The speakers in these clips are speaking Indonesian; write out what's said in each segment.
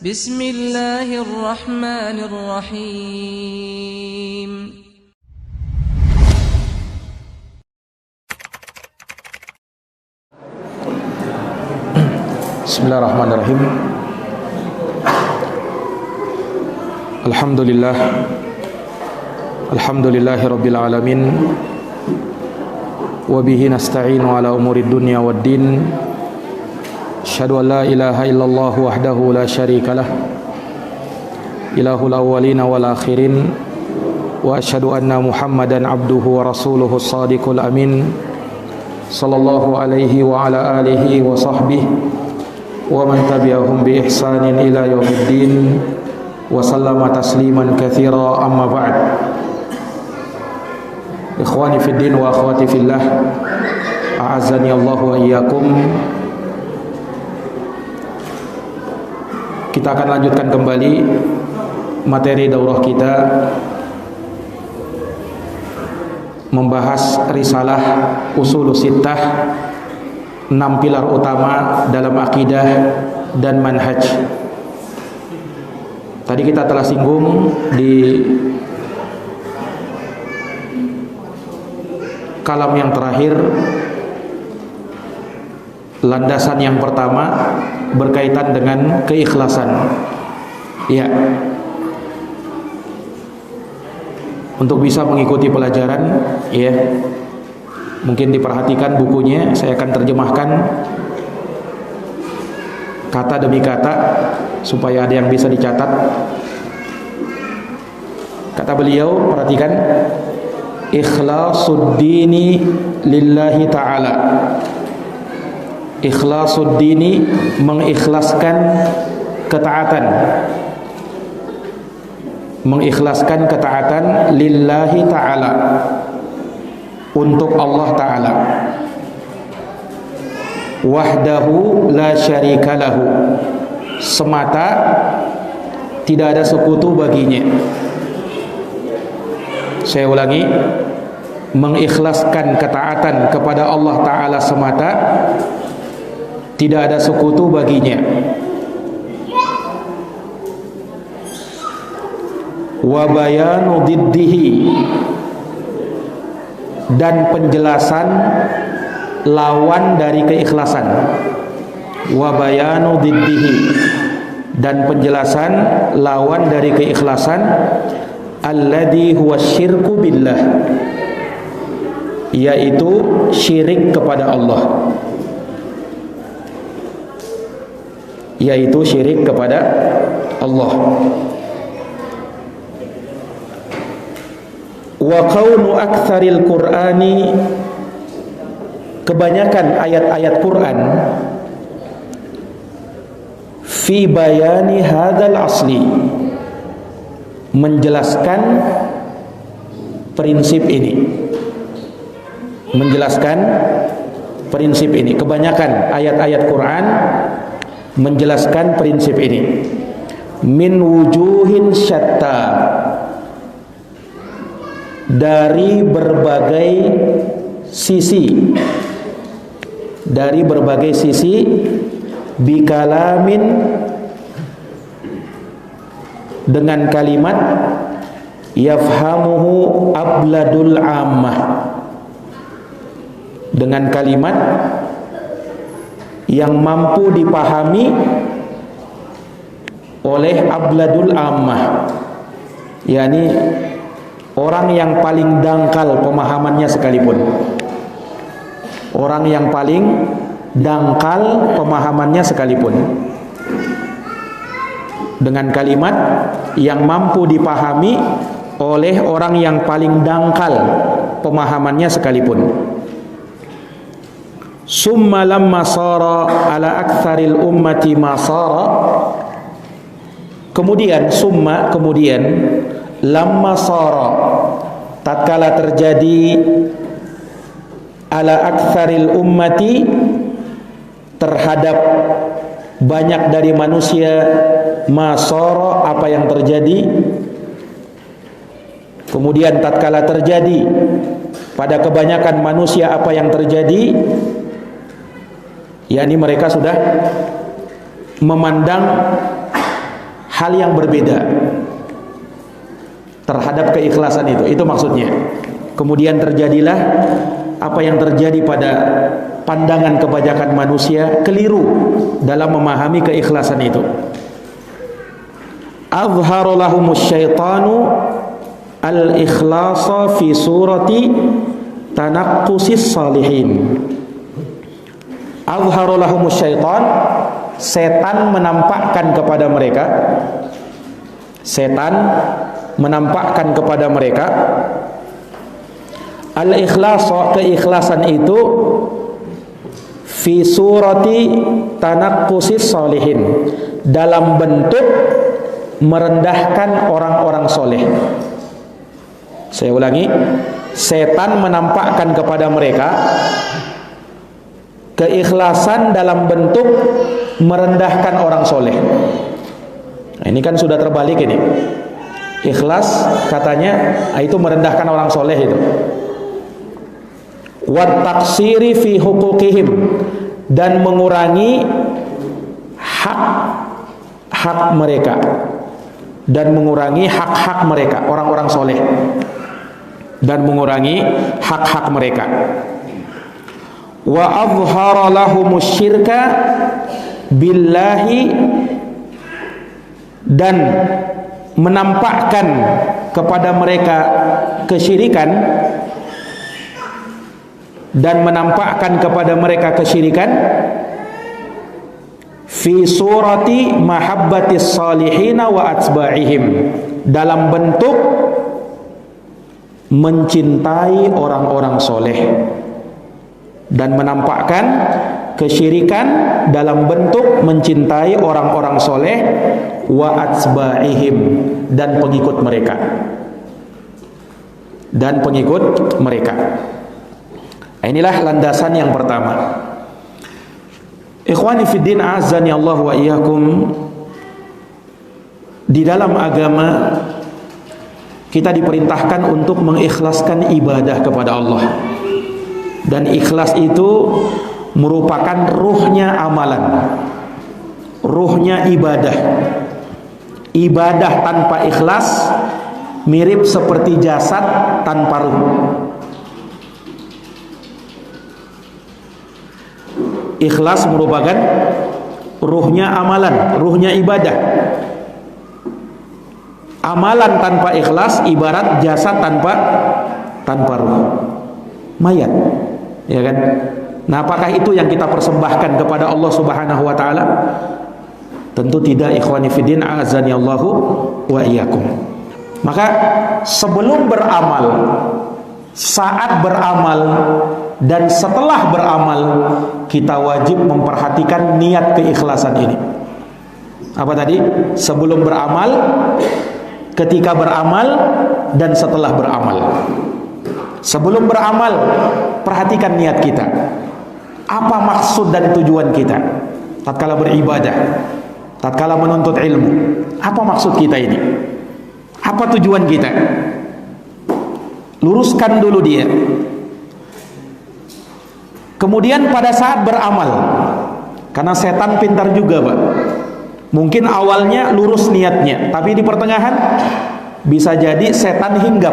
Bismillahirrahmanirrahim. Bismillahirrahmanirrahim. Alhamdulillahi rabbil alamin. Wa bihi nasta'inu ala umurid dunya waddin. Asyhadu an la ilaha illallah wahdahu la syarikalah, ilahul awwalina wal akhirin. Wa asyhadu anna Muhammadan abduhu wa rasuluhu shadiqul amin. Sallallahu alaihi wa ala alihi wa sahbihi wa man tabi'ahum bi ihsanin ila yaumiddin wa sallama tasliman katsira, amma ba'd. Ikhwani fid din wa akhwati fillah, a'azzani Allah wa iyyakum. Kita akan lanjutkan kembali materi daurah kita, membahas risalah Ushulus Sittah, 6 pilar utama dalam akidah dan manhaj. Tadi kita telah singgung di kalam yang terakhir, landasan yang pertama berkaitan dengan keikhlasan. Ya. Untuk bisa mengikuti pelajaran, ya, mungkin diperhatikan bukunya, saya akan terjemahkan kata demi kata supaya ada yang bisa dicatat. Kata beliau, perhatikan, ikhlasuddini lillahi ta'ala. Ikhlasuddini, mengikhlaskan ketaatan. Mengikhlaskan ketaatan lillahi ta'ala, untuk Allah Ta'ala. Wahdahu la syarikalahu, semata, tidak ada sekutu baginya. Saya ulangi, mengikhlaskan ketaatan kepada Allah Ta'ala semata, tidak ada sekutu baginya. Wa bayanu diddihi, dan penjelasan lawan dari keikhlasan. Wa bayanu diddihi, dan penjelasan lawan dari keikhlasan. Alladhi huwa syirku billah, yaitu syirik kepada Allah. Yaitu syirik kepada Allah. Wa kaunu aktsaril Qur'ani, kebanyakan ayat-ayat Quran, fi bayani hadzal asli, menjelaskan prinsip ini. Menjelaskan prinsip ini. Kebanyakan ayat-ayat Quran menjelaskan prinsip ini. Min wujuhin syatta, dari berbagai sisi. Dari berbagai sisi. Bikalamin, dengan kalimat yafhamuhu abladul ammah, dengan kalimat yang mampu dipahami oleh abladul ammah, yakni orang yang paling dangkal pemahamannya sekalipun. Orang yang paling dangkal pemahamannya sekalipun. Dengan kalimat yang mampu dipahami oleh orang yang paling dangkal pemahamannya sekalipun. Summa lamma sara ala aktsaril ummati ma sara, kemudian lamma sara, tatkala terjadi ala aktsaril ummati, terhadap banyak dari manusia, masara, apa yang terjadi. Kemudian tatkala terjadi pada kebanyakan manusia apa yang terjadi, yakni mereka sudah memandang hal yang berbeda terhadap keikhlasan itu maksudnya. Kemudian terjadilah apa yang terjadi pada pandangan kebanyakan manusia keliru dalam memahami keikhlasan itu. Azhara lahumus syaitanu al-ikhlasa fi surati tanaqqusis salihin. Azhara lahumus syaitan, setan menampakkan kepada mereka, setan menampakkan kepada mereka al-ikhlasa, keikhlasan itu fi surati tanaqqusis salihin, dalam bentuk merendahkan orang-orang soleh. Saya ulangi, setan menampakkan kepada mereka keikhlasan dalam bentuk merendahkan orang soleh. Nah, ini kan sudah terbalik ini. Ikhlas katanya itu merendahkan orang soleh itu. Wat taksiri fi huquqihim, dan mengurangi hak mereka, dan mengurangi hak-hak mereka, orang-orang soleh, dan mengurangi hak-hak mereka. Wa azhara lahumus syirka billahi, dan menampakkan kepada mereka kesyirikan, dan menampakkan kepada mereka kesyirikan fi surati mahabbatis salihina wa atba'ihim, dalam bentuk mencintai orang-orang soleh, dan menampakkan kesyirikan dalam bentuk mencintai orang-orang soleh wa atba'ihim, dan pengikut mereka, dan pengikut mereka. Inilah landasan yang pertama. Ikhwani fiddin, azani Allah wa iyyakum. Di dalam agama kita diperintahkan untuk mengikhlaskan ibadah kepada Allah, dan ikhlas itu merupakan ruhnya amalan, ruhnya ibadah. Ibadah tanpa ikhlas mirip seperti jasad tanpa ruh. Ikhlas merupakan ruhnya amalan, ruhnya ibadah. Amalan tanpa ikhlas ibarat jasad tanpa ruh, mayat, ya kan? Nah, apakah itu yang kita persembahkan kepada Allah Subhanahu wa taala? Tentu tidak, ikhwani fiddin, azani Allahu wa iyyakum. Maka sebelum beramal, saat beramal, dan setelah beramal, kita wajib memperhatikan niat keikhlasan ini. Apa tadi? Sebelum beramal, ketika beramal, dan setelah beramal. Sebelum beramal, perhatikan niat kita. Apa maksud dan tujuan kita tatkala beribadah, tatkala menuntut ilmu? Apa maksud kita ini? Apa tujuan kita? Luruskan dulu dia. Kemudian pada saat beramal, karena setan pintar juga, Pak. Mungkin awalnya lurus niatnya, tapi di pertengahan bisa jadi setan hinggap.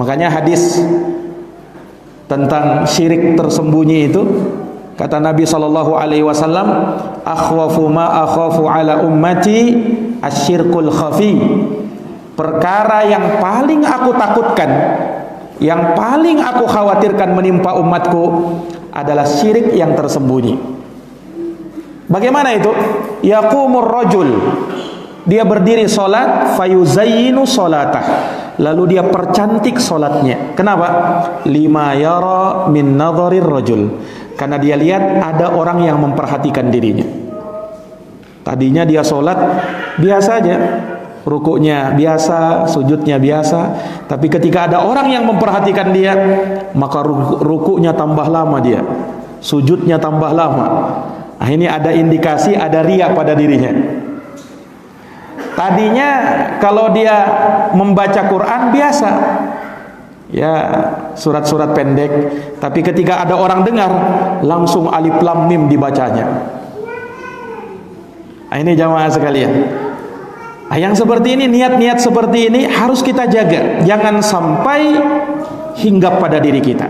Makanya hadis tentang syirik tersembunyi itu, kata Nabi SAW, akhwafu ma akhafu ala ummati asyirkul khafi. Perkara yang paling aku takutkan, yang paling aku khawatirkan menimpa umatku adalah syirik yang tersembunyi. Bagaimana itu? Yaqumur rajul, dia berdiri salat, fayuzayyinu salatah, lalu dia percantik salatnya. Kenapa? Lima yara min nadharir rajul, karena dia lihat ada orang yang memperhatikan dirinya. Tadinya dia salat biasa aja, rukuknya biasa, sujudnya biasa, tapi ketika ada orang yang memperhatikan dia, maka rukuknya tambah lama dia, sujudnya tambah lama. Nah, ini ada indikasi ada riya pada dirinya. Tadinya kalau dia membaca Quran biasa, ya surat-surat pendek, tapi ketika ada orang dengar, langsung alif lam mim dibacanya. Nah, ini jamaah sekalian. Nah, yang seperti ini, niat-niat seperti ini harus kita jaga. Jangan sampai hinggap pada diri kita.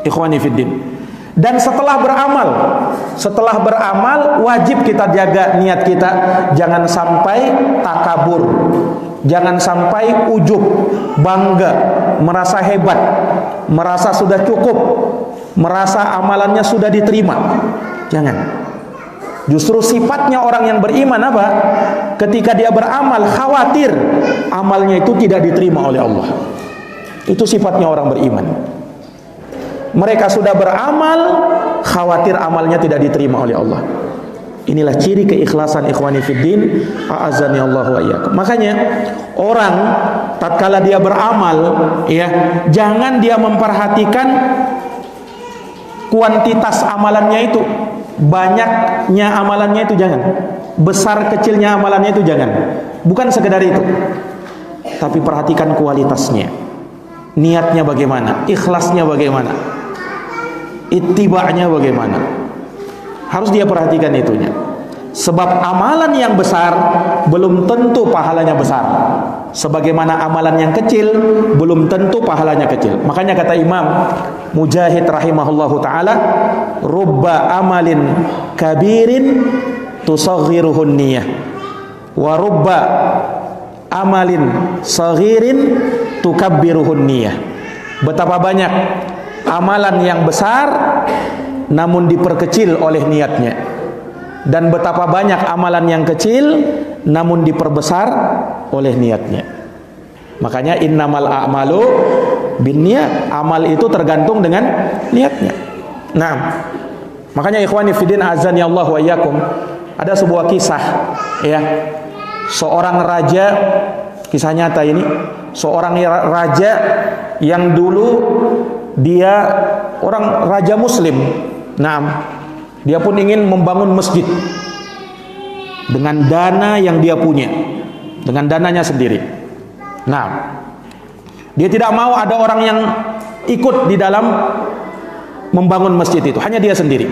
Ikhwani fiddin. Dan setelah beramal wajib kita jaga niat kita. Jangan sampai takabur, jangan sampai ujub, bangga, merasa hebat, merasa sudah cukup, merasa amalannya sudah diterima. Jangan. Justru sifatnya orang yang beriman apa? Ketika dia beramal khawatir amalnya itu tidak diterima oleh Allah. Itu sifatnya orang beriman. Mereka sudah beramal, khawatir amalnya tidak diterima oleh Allah. Inilah ciri keikhlasan, ikhwani fiddin, a'azzani Allah wa iyyakum. Makanya orang tatkala dia beramal, ya, jangan dia memperhatikan kuantitas amalannya itu, banyaknya amalannya itu jangan, besar kecilnya amalannya itu jangan. Bukan sekedar itu, tapi perhatikan kualitasnya. Niatnya bagaimana, ikhlasnya bagaimana, ittiba'nya bagaimana, harus dia perhatikan itunya. Sebab amalan yang besar belum tentu pahalanya besar, sebagaimana amalan yang kecil belum tentu pahalanya kecil. Makanya kata Imam Mujahid rahimahullahu ta'ala, rubba amalin kabirin tusaghiruhun niyah, wa rubba amalin saghirin tukabbiruhun niyah. Betapa banyak amalan yang besar namun diperkecil oleh niatnya, dan betapa banyak amalan yang kecil namun diperbesar oleh niatnya. Makanya innamal a'malu binniyat, amal itu tergantung dengan niatnya. Nah, makanya ikhwani fiddin azani Allah wa iyyakum, ada sebuah kisah, ya, seorang raja, kisah nyata ini, seorang raja yang dulu dia orang raja muslim. Nah, dia pun ingin membangun masjid dengan dana yang dia punya, dengan dananya sendiri. Nah, dia tidak mau ada orang yang ikut di dalam membangun masjid itu, hanya dia sendiri.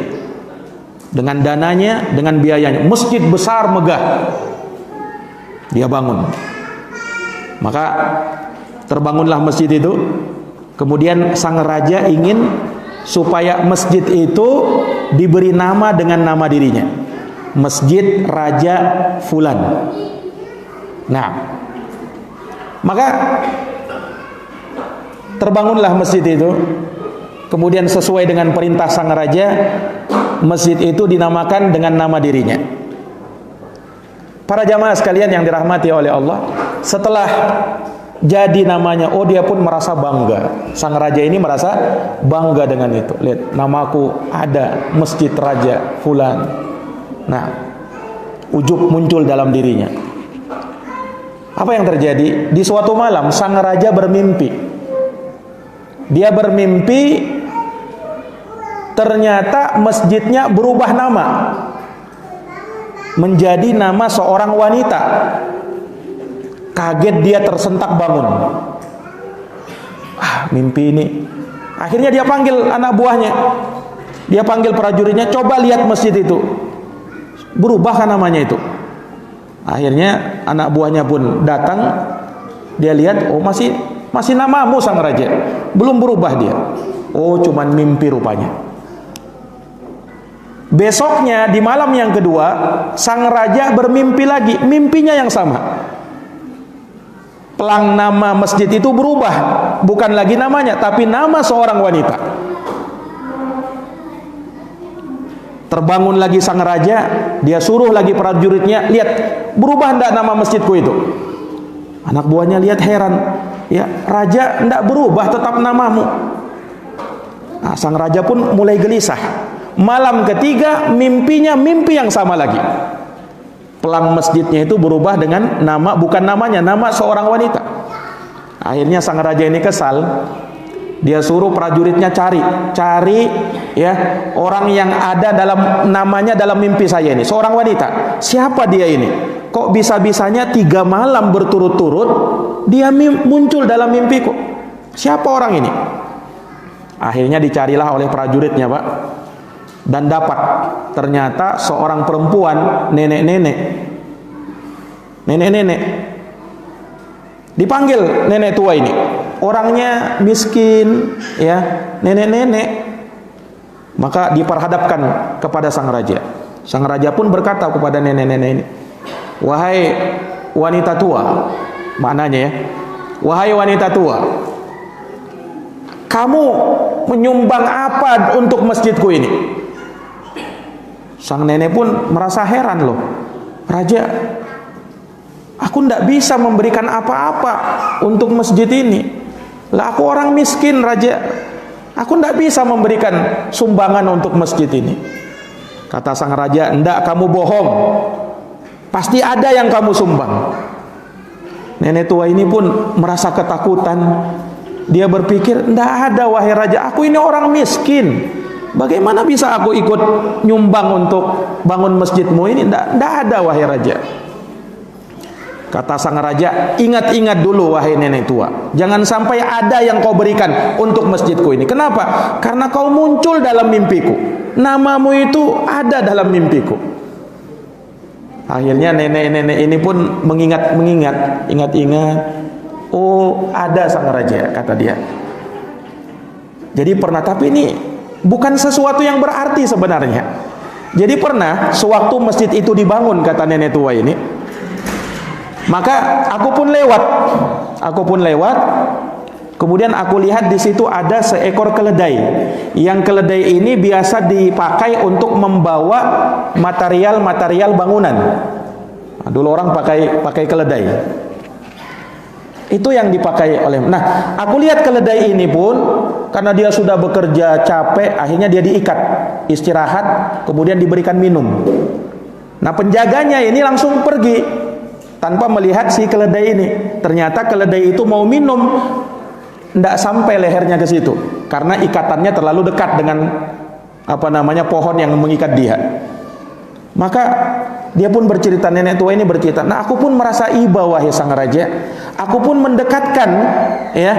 Dengan dananya, dengan biayanya, masjid besar megah dia bangun. Maka terbangunlah masjid itu. Kemudian sang raja ingin supaya masjid itu diberi nama dengan nama dirinya, Masjid Raja Fulan. Nah, maka terbangunlah masjid itu. Kemudian sesuai dengan perintah sang raja, masjid itu dinamakan dengan nama dirinya. Para jamaah sekalian yang dirahmati oleh Allah, setelah jadi namanya, oh dia pun merasa bangga. Sang raja ini merasa bangga dengan itu. Lihat, namaku ada, Masjid Raja Fulan. Nah, ujub muncul dalam dirinya. Apa yang terjadi? Di suatu malam sang raja bermimpi. Dia bermimpi ternyata masjidnya berubah nama menjadi nama seorang wanita. Kaget dia, tersentak bangun. Mimpi ini. Akhirnya dia panggil anak buahnya. Dia panggil prajuritnya, coba lihat masjid itu. Berubah kan namanya itu. Akhirnya anak buahnya pun datang. Dia lihat, oh masih namamu sang raja. Belum berubah dia. Oh, cuman mimpi rupanya. Besoknya di malam yang kedua, sang raja bermimpi lagi, mimpinya yang sama. Pelang nama masjid itu berubah, bukan lagi namanya, tapi nama seorang wanita. Terbangun lagi sang raja, dia suruh lagi prajuritnya, lihat, berubah enggak nama masjidku itu? Anak buahnya lihat heran, ya raja enggak berubah, tetap namamu. Nah, sang raja pun mulai gelisah. Malam ketiga mimpinya mimpi yang sama lagi. Pelang masjidnya itu berubah dengan nama, bukan namanya, nama seorang wanita. Akhirnya sang raja ini kesal. Dia suruh prajuritnya cari ya orang yang ada dalam namanya dalam mimpi saya ini, seorang wanita. Siapa dia ini? Kok bisa-bisanya 3 malam berturut-turut dia muncul dalam mimpiku? Siapa orang ini? Akhirnya dicarilah oleh prajuritnya, Pak. dan dapat ternyata seorang perempuan nenek-nenek dipanggil nenek tua ini, orangnya miskin ya, nenek-nenek, maka diperhadapkan kepada sang raja. Sang raja pun berkata kepada nenek-nenek ini, wahai wanita tua, maknanya ya, wahai wanita tua, kamu menyumbang apa untuk masjidku ini? Sang nenek pun merasa heran, loh, raja, aku tidak bisa memberikan apa-apa untuk masjid ini. Lah aku orang miskin, raja, aku tidak bisa memberikan sumbangan untuk masjid ini. Kata sang raja, "Enggak, kamu bohong. Pasti ada yang kamu sumbang." Nenek tua ini pun merasa ketakutan. Dia berpikir, "Enggak ada, wahai raja. Aku ini orang miskin. Bagaimana bisa aku ikut nyumbang untuk bangun masjidmu ini? Enggak ada, wahai raja." Kata sang raja, "Ingat-ingat dulu, wahai nenek tua. Jangan sampai ada yang kau berikan untuk masjidku ini. Kenapa? Karena kau muncul dalam mimpiku. Namamu itu ada dalam mimpiku." Akhirnya nenek-nenek ini pun mengingat-ingat. Oh, ada sang raja, kata dia. Jadi pernah, tapi ini bukan sesuatu yang berarti sebenarnya. Jadi pernah, sewaktu masjid itu dibangun, kata nenek tua ini, maka aku pun lewat. Kemudian aku lihat di situ ada seekor keledai. Yang keledai ini biasa dipakai untuk membawa material-material bangunan. Nah, dulu orang pakai keledai. Itu yang dipakai oleh. Nah, aku lihat keledai ini pun karena dia sudah bekerja capek, akhirnya dia diikat, istirahat, kemudian diberikan minum. Nah, penjaganya ini langsung pergi tanpa melihat si keledai ini. Ternyata keledai itu mau minum, tidak sampai lehernya ke situ karena ikatannya terlalu dekat dengan pohon yang mengikat dia. Maka dia pun bercerita, nenek tua ini bercerita, "Nah, aku pun merasa iba, wahai sang raja. Aku pun mendekatkan ya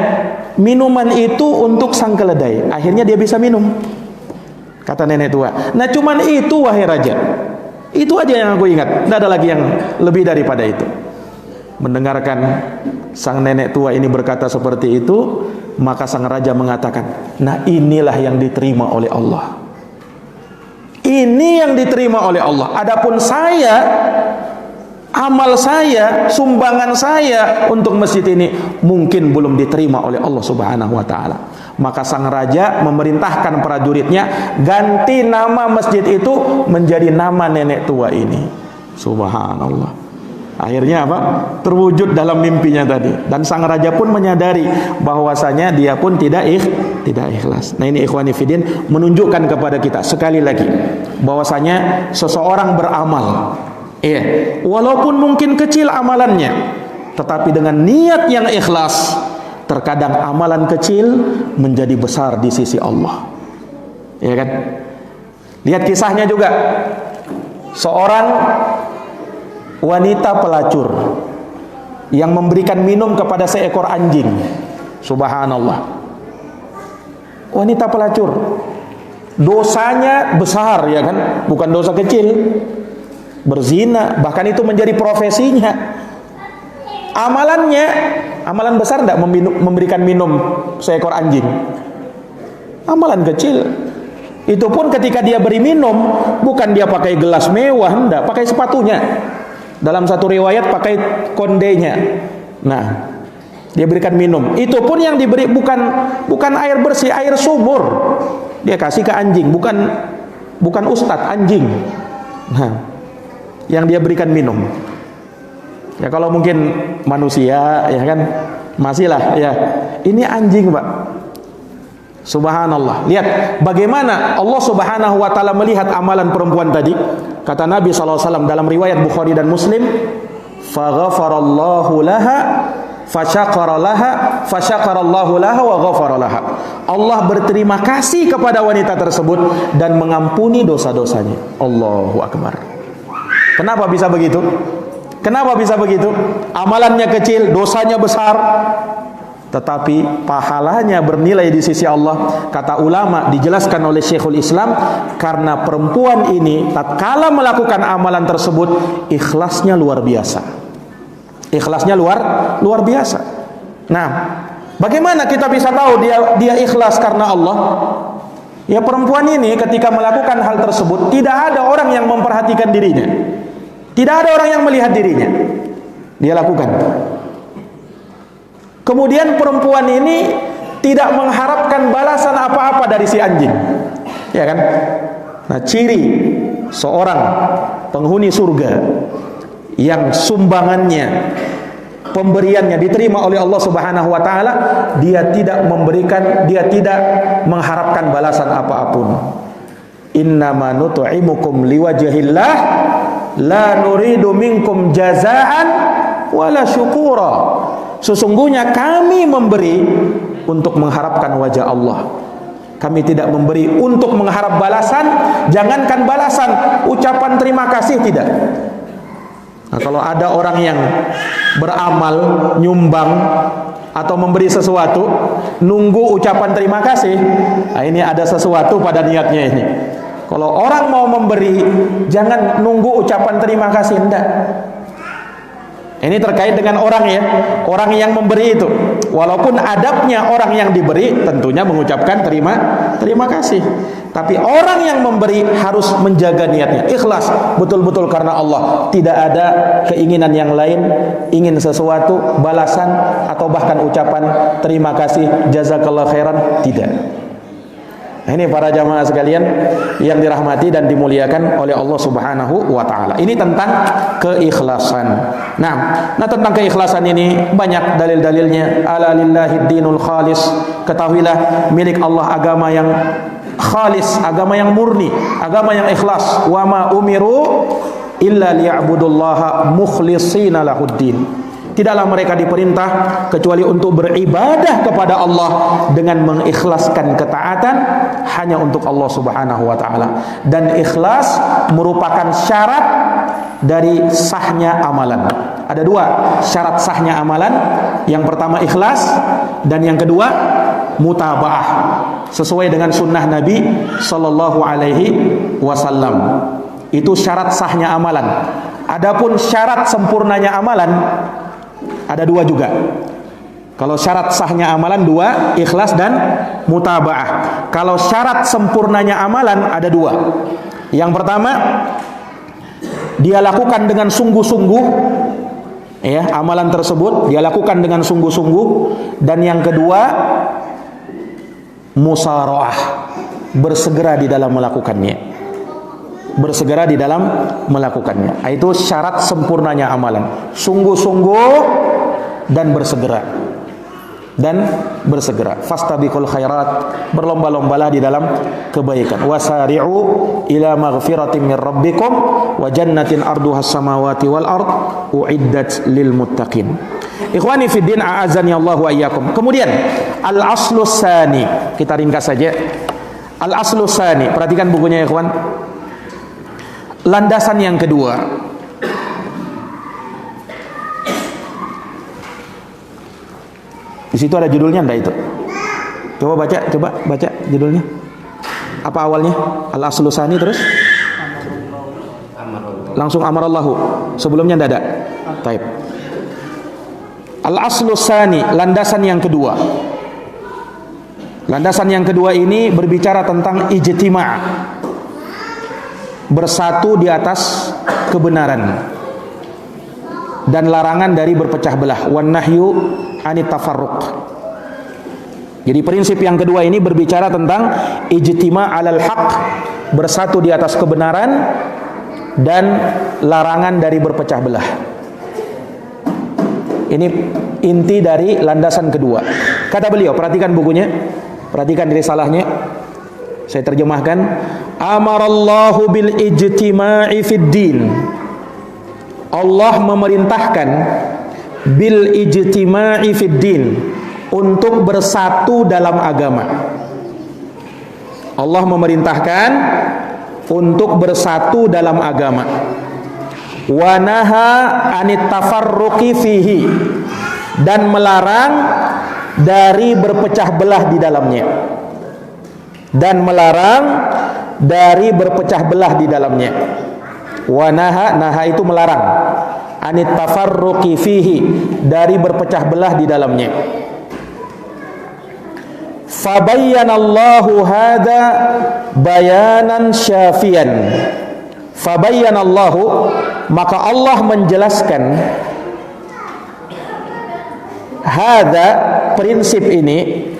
minuman itu untuk sang keledai. Akhirnya dia bisa minum." Kata nenek tua. Nah, cuman itu, wahai raja. Itu aja yang aku ingat. Tidak ada lagi yang lebih daripada itu. Mendengarkan sang nenek tua ini berkata seperti itu, maka sang raja mengatakan, "Nah, inilah yang diterima oleh Allah. Ini yang diterima oleh Allah. Adapun saya, amal saya, sumbangan saya untuk masjid ini mungkin belum diterima oleh Allah Subhanahu wa taala." Maka sang raja memerintahkan prajuritnya ganti nama masjid itu menjadi nama nenek tua ini. Subhanallah. Akhirnya apa? Terwujud dalam mimpinya tadi. Dan sang raja pun menyadari bahwasanya dia pun tidak ikhlas. Nah, ini ikhwani fillah menunjukkan kepada kita sekali lagi bahwasanya seseorang beramal, walaupun mungkin kecil amalannya, tetapi dengan niat yang ikhlas, terkadang amalan kecil menjadi besar di sisi Allah. Ya kan? Lihat kisahnya juga. Seorang wanita pelacur yang memberikan minum kepada seekor anjing. Subhanallah. Wanita pelacur, dosanya besar, ya kan? Bukan dosa kecil. Berzina, bahkan itu menjadi profesinya. Amalan besar tidak memberikan minum seekor anjing. Amalan kecil. Itu pun ketika dia beri minum, bukan dia pakai gelas mewah, enggak, pakai sepatunya. Dalam satu riwayat pakai kondenya. Nah, dia berikan minum. Itu pun yang diberi bukan air bersih, air sumur. Dia kasih ke anjing, bukan ustadz, anjing. Nah, yang dia berikan minum. Ya kalau mungkin manusia, ya kan, masihlah ya. Ini anjing, Pak. Subhanallah. Lihat bagaimana Allah Subhanahu wa taala melihat amalan perempuan tadi. Kata Nabi SAW dalam riwayat Bukhari dan Muslim, "Faghafarallahu laha fasyakarallahu laha wa ghafara laha." Allah berterima kasih kepada wanita tersebut dan mengampuni dosa-dosanya. Allahu akbar. Kenapa bisa begitu? Kenapa bisa begitu? Amalannya kecil, dosanya besar. tetapi pahalanya bernilai di sisi Allah. Kata ulama, dijelaskan oleh Syekhul Islam, karena perempuan ini tatkala melakukan amalan tersebut ikhlasnya luar biasa. Ikhlasnya luar biasa. Nah, bagaimana kita bisa tahu dia ikhlas karena Allah? Ya, perempuan ini ketika melakukan hal tersebut tidak ada orang yang memperhatikan dirinya. Tidak ada orang yang melihat dirinya. Dia lakukan. Kemudian perempuan ini tidak mengharapkan balasan apa-apa dari si anjing. Ya kan? Nah, ciri seorang penghuni surga yang sumbangannya, pemberiannya diterima oleh Allah Subhanahu wa taala, dia tidak mengharapkan balasan apapun. Innama nut'imukum liwajhillah la nuridu minkum jazaan wala syukura. Sesungguhnya kami memberi untuk mengharapkan wajah Allah. Kami tidak memberi untuk mengharap balasan. Jangankan balasan, ucapan terima kasih tidak. Nah, kalau ada orang yang beramal, nyumbang atau memberi sesuatu, nunggu ucapan terima kasih, nah ini ada sesuatu pada niatnya ini. Kalau orang mau memberi, jangan nunggu ucapan terima kasih, enggak. Ini terkait dengan orang ya, orang yang memberi itu. Walaupun adabnya orang yang diberi tentunya mengucapkan terima kasih. Tapi orang yang memberi harus menjaga niatnya, ikhlas, betul-betul karena Allah. Tidak ada keinginan yang lain, ingin sesuatu, balasan, atau bahkan ucapan terima kasih, jazakallah khairan, tidak. Nah, ini para jamaah sekalian yang dirahmati dan dimuliakan oleh Allah Subhanahu wa taala. Ini tentang keikhlasan. Nah, tentang keikhlasan ini banyak dalil-dalilnya. Ala lillahi dinul khalis. Ketahuilah milik Allah agama yang khalis, agama yang murni, agama yang ikhlas. Wa ma umiru illa liya'budullaha mukhlishina lahuddin. Tidaklah mereka diperintah kecuali untuk beribadah kepada Allah dengan mengikhlaskan ketaatan hanya untuk Allah Subhanahu wa taala. Dan ikhlas merupakan syarat dari sahnya amalan. Ada dua syarat sahnya amalan. Yang pertama ikhlas, dan yang kedua mutabaah, sesuai dengan sunnah Nabi sallallahu alaihi wasallam. Itu syarat sahnya amalan. Adapun syarat sempurnanya amalan ada dua juga. Kalau syarat sahnya amalan dua, ikhlas dan mutabaah. Kalau syarat sempurnanya amalan ada dua. Yang pertama, dia lakukan dengan sungguh-sungguh, ya, amalan tersebut dia lakukan dengan sungguh-sungguh. Dan yang kedua, musaraah, bersegera di dalam melakukannya. Bersegera di dalam melakukannya. Itu syarat sempurnanya amalan. Sungguh-sungguh dan bersegera. Fastabiqul khairat, berlomba-lombalah di dalam kebaikan. Wasari'u ila maghfiratin min rabbikum wa jannatin arduhas samawati wal ard uiddat lil muttaqin. Ikhwani fid din, a'azani Allah wa iyyakum. Kemudian al-aslus tsani, kita ringkas saja. Al-aslus tsani, perhatikan bukunya ya ikhwan. Landasan yang kedua. Di situ ada judulnya enggak itu? Coba baca judulnya. Apa awalnya? Al-aslu tsani terus? Langsung amarallahu. Sebelumnya enggak ada. Baik. Al-aslu tsani, landasan yang kedua. Landasan yang kedua ini berbicara tentang ijtima', bersatu di atas kebenaran dan larangan dari berpecah belah. Wan nahyu anit tafarruq. Jadi prinsip yang kedua ini berbicara tentang ijtima' alal haq, bersatu di atas kebenaran dan larangan dari berpecah belah. Ini inti dari landasan kedua. Kata beliau, perhatikan bukunya, perhatikan risalahnya. Saya terjemahkan. Amarallahu bil ijtima'i fid din. Allah memerintahkan bil ijtima'i fid din, untuk bersatu dalam agama. Allah memerintahkan untuk bersatu dalam agama. Wa naha anit tafarruqi fihi, dan melarang dari berpecah belah di dalamnya, dan melarang dari berpecah belah di dalamnya. Wa naha itu melarang, anit tafarruqi fihi, dari berpecah belah di dalamnya. Fabayyanallahu hada bayanan syafian. Fabayyanallahu, maka Allah menjelaskan hada, prinsip ini,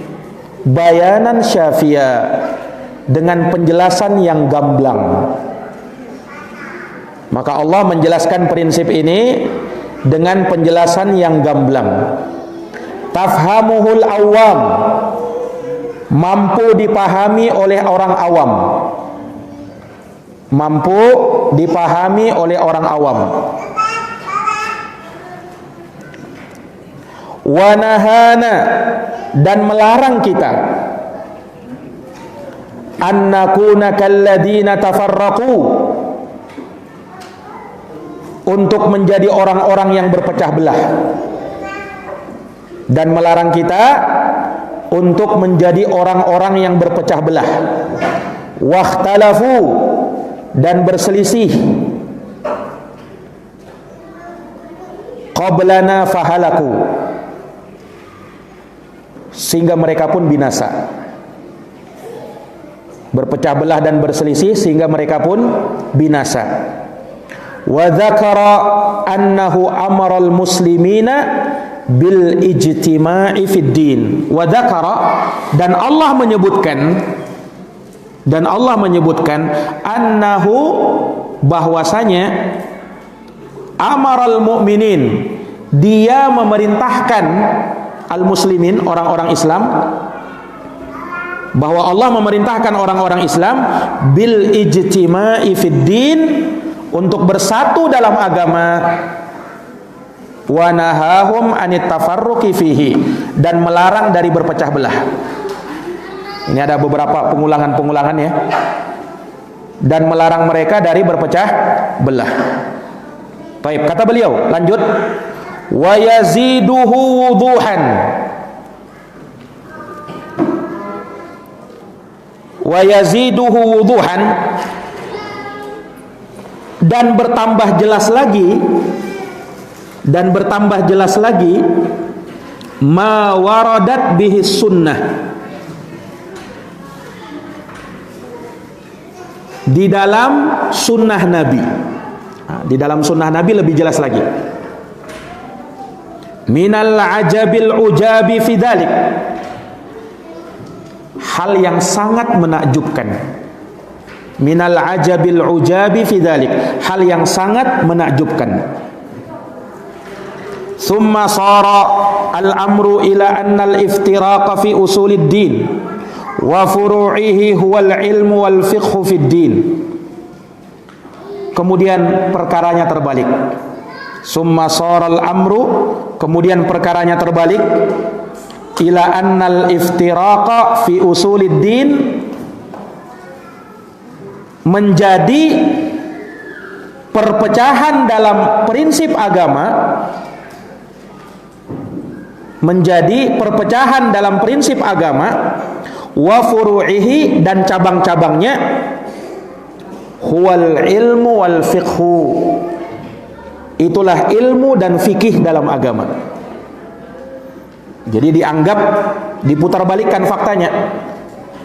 bayanan syafia, dengan penjelasan yang gamblang. Maka Allah menjelaskan prinsip ini dengan penjelasan yang gamblang. Tafhamuhul awam, mampu dipahami oleh orang awam. Mampu dipahami oleh orang awam. Wa nahana, dan melarang kita, an nakuna kalladina tafarraqu, untuk menjadi orang-orang yang berpecah belah, dan melarang kita untuk menjadi orang-orang yang berpecah belah. Wakhtalafu, dan berselisih, qablana fahalaku, sehingga mereka pun binasa. Berpecah belah dan berselisih sehingga mereka pun binasa. Wa dzakara annahu amaral muslimina bil ijtima'i fid din. Wa dzakara, dan Allah menyebutkan annahu, bahwasanya, amaral mu'minin, dia memerintahkan al-muslimin, orang-orang Islam, bahwa Allah memerintahkan orang-orang Islam bil ijtima'i fid din, untuk bersatu dalam agama, wa nahahum anit tafarruqi fihi, dan melarang dari berpecah belah. Ini ada beberapa pengulangan ya. Dan melarang mereka dari berpecah belah. Baik, kata beliau, lanjut. Wa yaziduhu wuduhan. Wa yaziduhu wuduhan, dan bertambah jelas lagi, ma waradat bihi sunnah, di dalam sunnah Nabi. Di dalam sunnah Nabi lebih jelas lagi. Minal ajabil ujabi fidalik, hal yang sangat menakjubkan. Minal ajabil ujabi fidalik, hal yang sangat menakjubkan. Thumma sara al-amru ila anna al-iftiraqa fi usulid din wa furu'ihi huwal ilmu wal fiqhu fid din. Kemudian perkaranya terbalik. Summa saral amru, kemudian perkaranya terbalik, ila annal iftiraqa fi usulid din, menjadi perpecahan dalam prinsip agama, menjadi perpecahan dalam prinsip agama, wa furu'ihi, dan cabang-cabangnya, huwal ilmu wal fiqhu, itulah ilmu dan fikih dalam agama. Jadi dianggap, diputarbalikkan faktanya.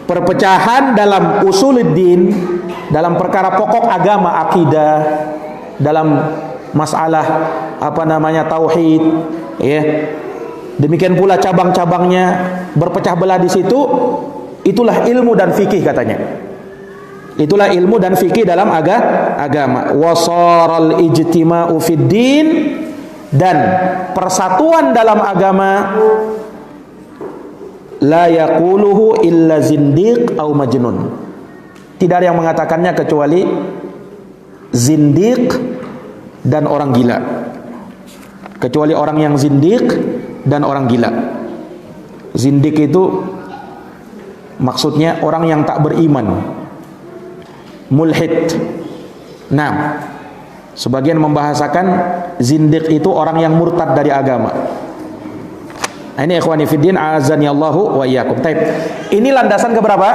Perpecahan dalam usuluddin, dalam perkara pokok agama, akidah, dalam masalah tauhid, ya. Demikian pula cabang-cabangnya berpecah belah di situ, itulah ilmu dan fikih katanya. Itulah ilmu dan fikih dalam agama. Wasaral ijtima'u fid din, dan persatuan dalam agama, la yaquluhu illa zindiq au majnun. Tidak ada yang mengatakannya kecuali zindiq dan orang gila. Kecuali orang yang zindiq dan orang gila. Zindiq itu maksudnya orang yang tak beriman, mulhid. Nah, sebagian membahasakan zindiq itu orang yang murtad dari agama. Nah, ini ikhwani fiddin azanillahu wa iyyakum. Taib. Ini landasan keberapa?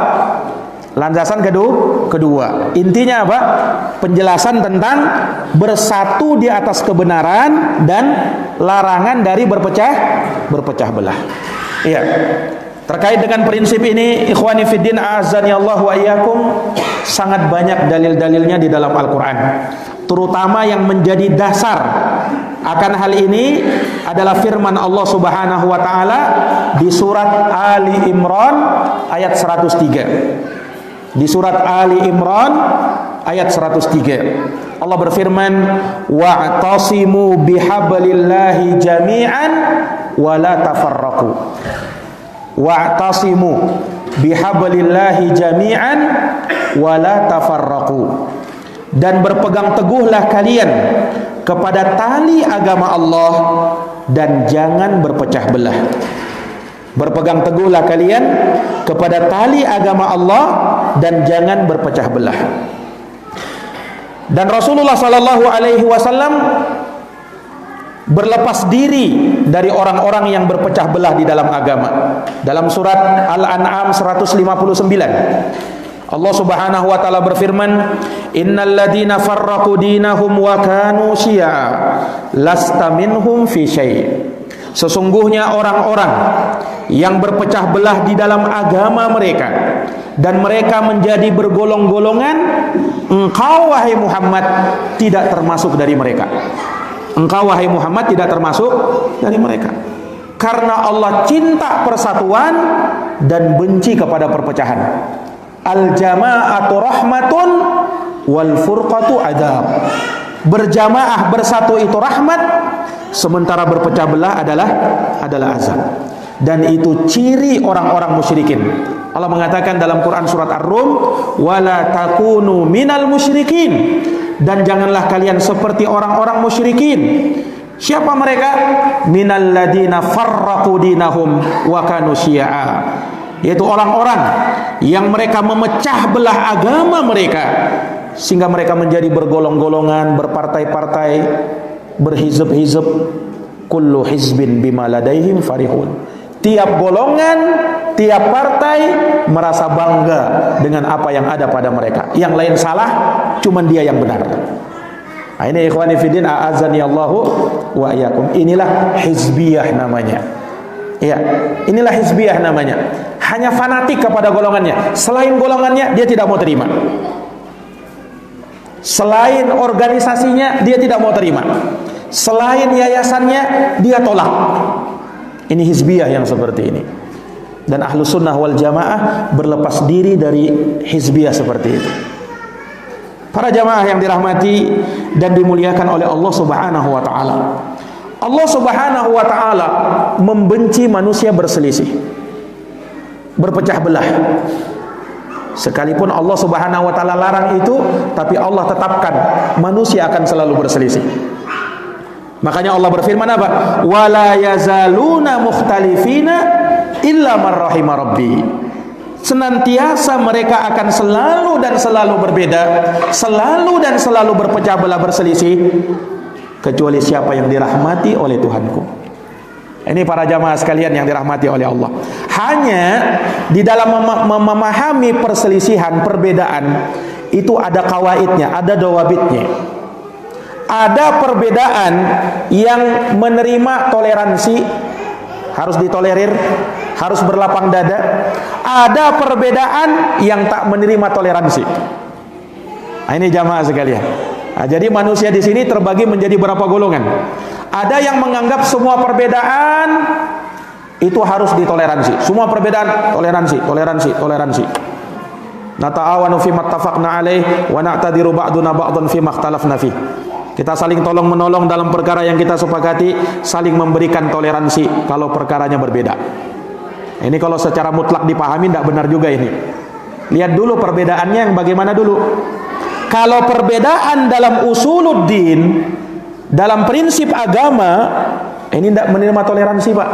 Landasan kedua. Intinya apa? Penjelasan tentang bersatu di atas kebenaran dan larangan dari berpecah belah. Iya. Terkait dengan prinsip ini, ikhwani fiddin azanillahu wa iyyakum, sangat banyak dalil-dalilnya di dalam Al-Qur'an. Terutama yang menjadi dasar akan hal ini adalah firman Allah Subhanahu wa taala di surat Ali Imran ayat 103. Di surat Ali Imran ayat 103 Allah berfirman, wa'tasimu bihablillahi jami'an wa la tafarraqu. Wa'tasimu bihablillahi jami'an wa la tafarraqu. Dan berpegang teguhlah kalian kepada tali agama Allah dan jangan berpecah belah. Berpegang teguhlah kalian kepada tali agama Allah dan jangan berpecah belah. Dan Rasulullah sallallahu alaihi wasallam berlepas diri dari orang-orang yang berpecah belah di dalam agama. Dalam surat Al-An'am 159 Allah Subhanahu wa taala berfirman, innal ladzina farraqu dinahum wa kanu syi'a lasta minhum fi syai'. Sesungguhnya orang-orang yang berpecah belah di dalam agama mereka dan mereka menjadi bergolong-golongan, engkau wahai Muhammad tidak termasuk dari mereka. Engkau wahai Muhammad tidak termasuk dari mereka. Karena Allah cinta persatuan dan benci kepada perpecahan. Al-jama'atu rahmatun wal furqatu adzab. Berjamaah bersatu itu rahmat, sementara berpecah belah adalah azab. Dan itu ciri orang-orang musyrikin. Allah mengatakan dalam Quran surat Ar-Rum, wala takunu minal musyrikin. Dan janganlah kalian seperti orang-orang musyrikin. Siapa mereka? Minal ladina farraqu dinahum wa kanu syi'a. Yaitu orang-orang yang mereka memecah belah agama mereka sehingga mereka menjadi bergolong-golongan, berpartai-partai, berhizb-hizb. Kullu hizbin bima ladaihim farihun. Tiap golongan, tiap partai merasa bangga dengan apa yang ada pada mereka. Yang lain salah, cuman dia yang benar. Nah, ini ikhwani fiddin a'azanillahu wa iyyakum. Inilah hizbiyah namanya. Ya, inilah hizbiyah namanya. Hanya fanatik kepada golongannya. Selain golongannya dia tidak mau terima. Selain organisasinya dia tidak mau terima. Selain yayasannya dia tolak. Ini hizbiyah yang seperti ini. Dan ahlu sunnah wal jamaah berlepas diri dari hizbiyah seperti itu. Para jamaah yang dirahmati dan dimuliakan oleh Allah Subhanahu wa taala. Allah Subhanahu wa taala membenci manusia berselisih, berpecah belah. Sekalipun Allah Subhanahu wa taala larang itu, tapi Allah tetapkan manusia akan selalu berselisih. Makanya Allah berfirman apa? Wala yazaluna mukhtalifina illa man rahima rabbi. Senantiasa mereka akan selalu dan selalu berbeda, selalu dan selalu berpecah belah berselisih, kecuali siapa yang dirahmati oleh Tuhanku. Ini para jamaah sekalian yang dirahmati oleh Allah. Hanya di dalam memahami perselisihan, perbedaan itu ada kawaidnya, ada dawabitnya. Ada perbedaan yang menerima toleransi, harus ditolerir, harus berlapang dada. Ada perbedaan yang tak menerima toleransi. Nah, ini jamaah sekalian. Nah, jadi manusia di sini terbagi menjadi berapa golongan? Ada yang menganggap semua perbedaan itu harus ditoleransi. Semua perbedaan toleransi. Nata'awanu fi mattafaqna alaih wa na'tadiru ba'duna ba'dun fi makhtalafna fi. Kita saling tolong menolong dalam perkara yang kita sepakati, saling memberikan toleransi kalau perkaranya berbeda. Ini kalau secara mutlak dipahami tidak benar juga ini. Lihat dulu perbedaannya yang bagaimana dulu. Kalau perbedaan dalam usuluddin, dalam prinsip agama, ini tidak menerima toleransi, Pak.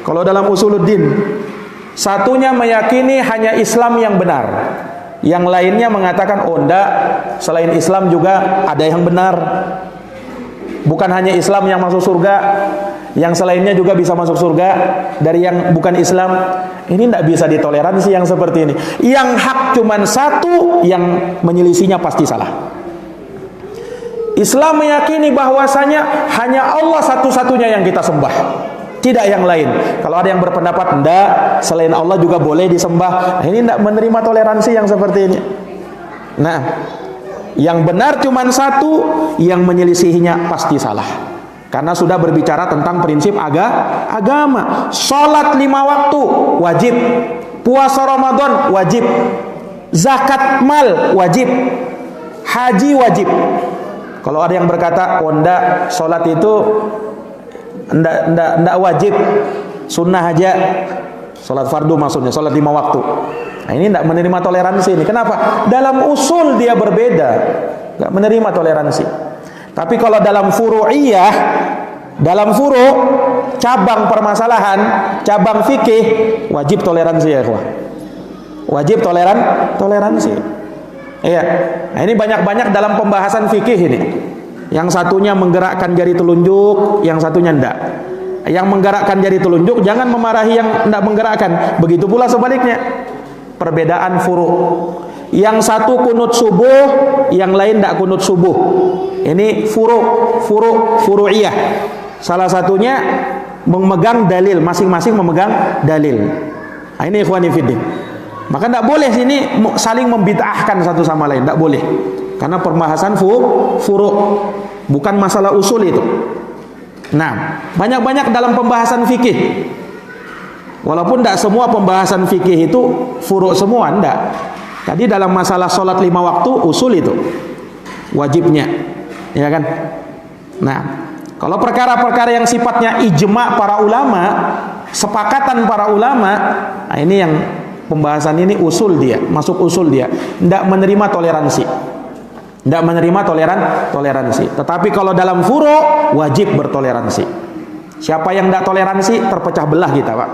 Kalau dalam usuluddin, satunya meyakini hanya Islam yang benar, yang lainnya mengatakan oh enggak, selain Islam juga ada yang benar. bukan hanya Islam yang masuk surga, yang selainnya juga bisa masuk surga dari yang bukan Islam. Ini tidak bisa ditoleransi yang seperti ini. Yang hak cuman satu, yang menyelisihinya pasti salah. Islam meyakini bahwasanya hanya Allah satu-satunya yang kita sembah, tidak yang lain. Kalau ada yang berpendapat enggak, selain Allah juga boleh disembah, ini tidak menerima toleransi yang seperti ini. Nah, yang benar cuman satu, yang menyelisihinya pasti salah. Karena sudah berbicara tentang prinsip agama. Sholat 5 waktu wajib, puasa Ramadan wajib, zakat mal wajib, haji wajib. Kalau ada yang berkata, oh enggak, sholat itu enggak wajib, sunnah aja, sholat fardu maksudnya, sholat 5 waktu. Nah, ini enggak menerima toleransi ini. Kenapa? Dalam usul dia berbeda, enggak menerima toleransi. Tapi kalau dalam furu'iyah, dalam furu', cabang permasalahan, cabang fikih, wajib toleransi ya ikhwah. Wajib toleransi. Iya. Nah, ini banyak-banyak dalam pembahasan fikih ini. Yang satunya menggerakkan jari telunjuk, yang satunya enggak. Yang menggerakkan jari telunjuk jangan memarahi yang enggak menggerakkan. Begitu pula sebaliknya. Perbedaan furu'. Yang satu kunut subuh, yang lain tidak kunut subuh. Ini furu'iyah. Salah satunya memegang dalil, masing-masing memegang dalil. Nah, ini ikhwani fiddin. Maka tidak boleh sini saling membid'ahkan satu sama lain, tidak boleh. Karena pembahasan furu', bukan masalah usul itu. Nah, banyak-banyak dalam pembahasan fikih. Walaupun tidak semua pembahasan fikih itu furu' semua, tidak. Tadi dalam masalah sholat 5 waktu usul itu wajibnya, ya kan? Nah, kalau perkara-perkara yang sifatnya ijma' para ulama, sepakatan para ulama, nah ini yang pembahasan ini usul dia, masuk usul dia, tidak menerima toleransi, tidak menerima toleransi. Tetapi kalau dalam furu' wajib bertoleransi. Siapa yang tidak toleransi terpecah belah kita, Pak.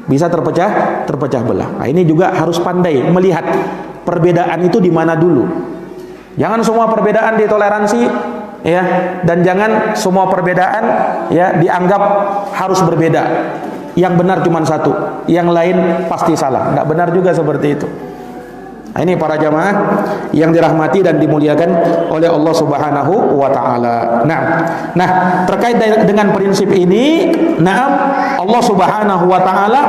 Bisa terpecah belah. Nah, ini juga harus pandai melihat perbedaan itu di mana dulu. Jangan semua perbedaan ditoleransi, ya, dan jangan semua perbedaan ya dianggap harus berbeda. Yang benar cuma satu, yang lain pasti salah. Tidak benar juga seperti itu. Nah, ini para jamaah yang dirahmati dan dimuliakan oleh Allah Subhanahu wa taala. Nah, terkait dengan prinsip ini, Allah Subhanahu wa taala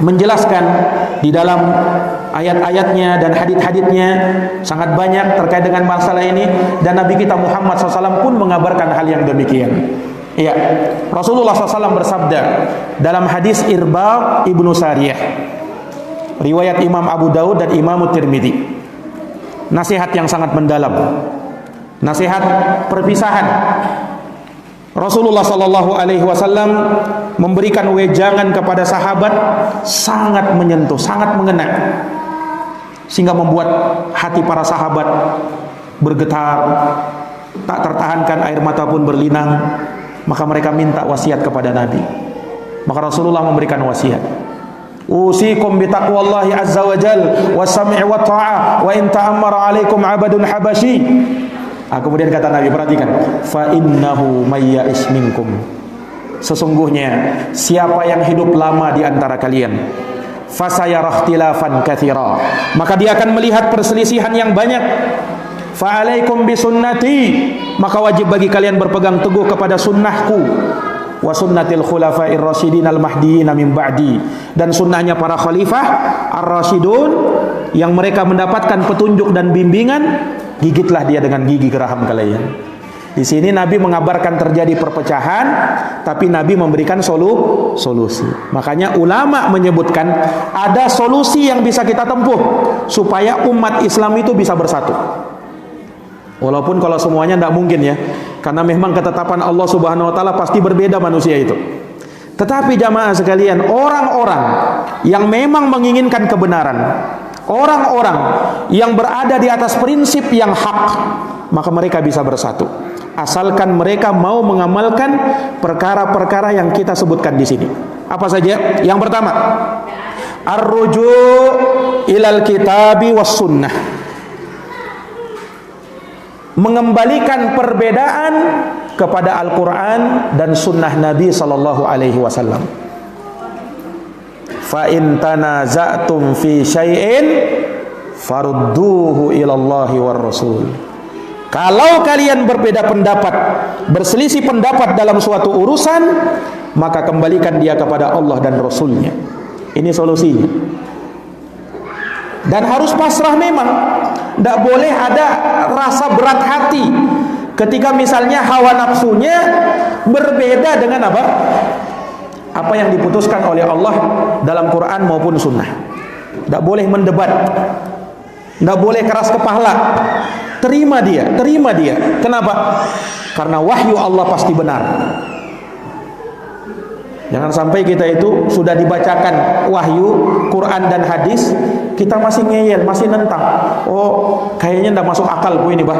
menjelaskan di dalam ayat-ayatnya dan hadits-haditsnya sangat banyak terkait dengan masalah ini, dan Nabi kita Muhammad SAW pun mengabarkan hal yang demikian. Iya, Rasulullah SAW bersabda dalam hadis Irbad ibnu Sariyah, riwayat Imam Abu Daud dan Imam Tirmidzi. Nasihat yang sangat mendalam, nasihat perpisahan. Rasulullah sallallahu alaihi wasallam memberikan wejangan kepada sahabat sangat menyentuh, sangat mengena, sehingga membuat hati para sahabat bergetar, tak tertahankan air mata pun berlinang. Maka mereka minta wasiat kepada Nabi. Maka Rasulullah memberikan wasiat. Usikum bitaqwallahi azza wa jal was-sam'i wa ta'ah wa in ta'ammara 'alaikum 'abdun habashi. Kemudian kata Nabi, perhatikan, fa innahu may ya'is minkum. Sesungguhnya siapa yang hidup lama di antara kalian, fasayara ikhtilafan katsira, maka dia akan melihat perselisihan yang banyak. Fa alaikum bisunnati, maka wajib bagi kalian berpegang teguh kepada sunnahku, wa sunnatil khulafa'ir rasyidin al-mahdiyyin min ba'di, dan sunnahnya para khalifah ar-rasyidun yang mereka mendapatkan petunjuk dan bimbingan. Gigitlah dia dengan gigi geraham kalian. Di sini Nabi mengabarkan terjadi perpecahan, tapi Nabi memberikan solusi. Makanya ulama menyebutkan ada solusi yang bisa kita tempuh supaya umat Islam itu bisa bersatu. Walaupun kalau semuanya tidak mungkin ya, karena memang ketetapan Allah Subhanahu wa taala pasti berbeda manusia itu. Tetapi jamaah sekalian, orang-orang yang memang menginginkan kebenaran, orang-orang yang berada di atas prinsip yang hak, maka mereka bisa bersatu. Asalkan mereka mau mengamalkan perkara-perkara yang kita sebutkan di sini. Apa saja? Yang pertama, ar-ruju' ilal kitabi was sunnah. mengembalikan perbedaan kepada Al-Quran dan sunnah Nabi sallallahu alaihi wasallam. Fa in tanaza'tum fi syai'in farudduhu ilallahi war rasul. Kalau kalian berbeda pendapat, berselisih pendapat dalam suatu urusan, maka kembalikan dia kepada Allah dan Rasulnya. Ini solusinya. Dan harus pasrah memang. Tidak boleh ada rasa berat hati ketika misalnya hawa nafsunya berbeda dengan apa yang diputuskan oleh Allah dalam Quran maupun sunnah. Tidak boleh mendebat, tidak boleh keras kepala. Terima dia. Kenapa? Karena wahyu Allah pasti benar. Jangan sampai kita itu sudah dibacakan wahyu, Quran dan hadis, kita masih ngeyel, masih nentang. Oh, kayaknya tidak masuk akal ini, Bah.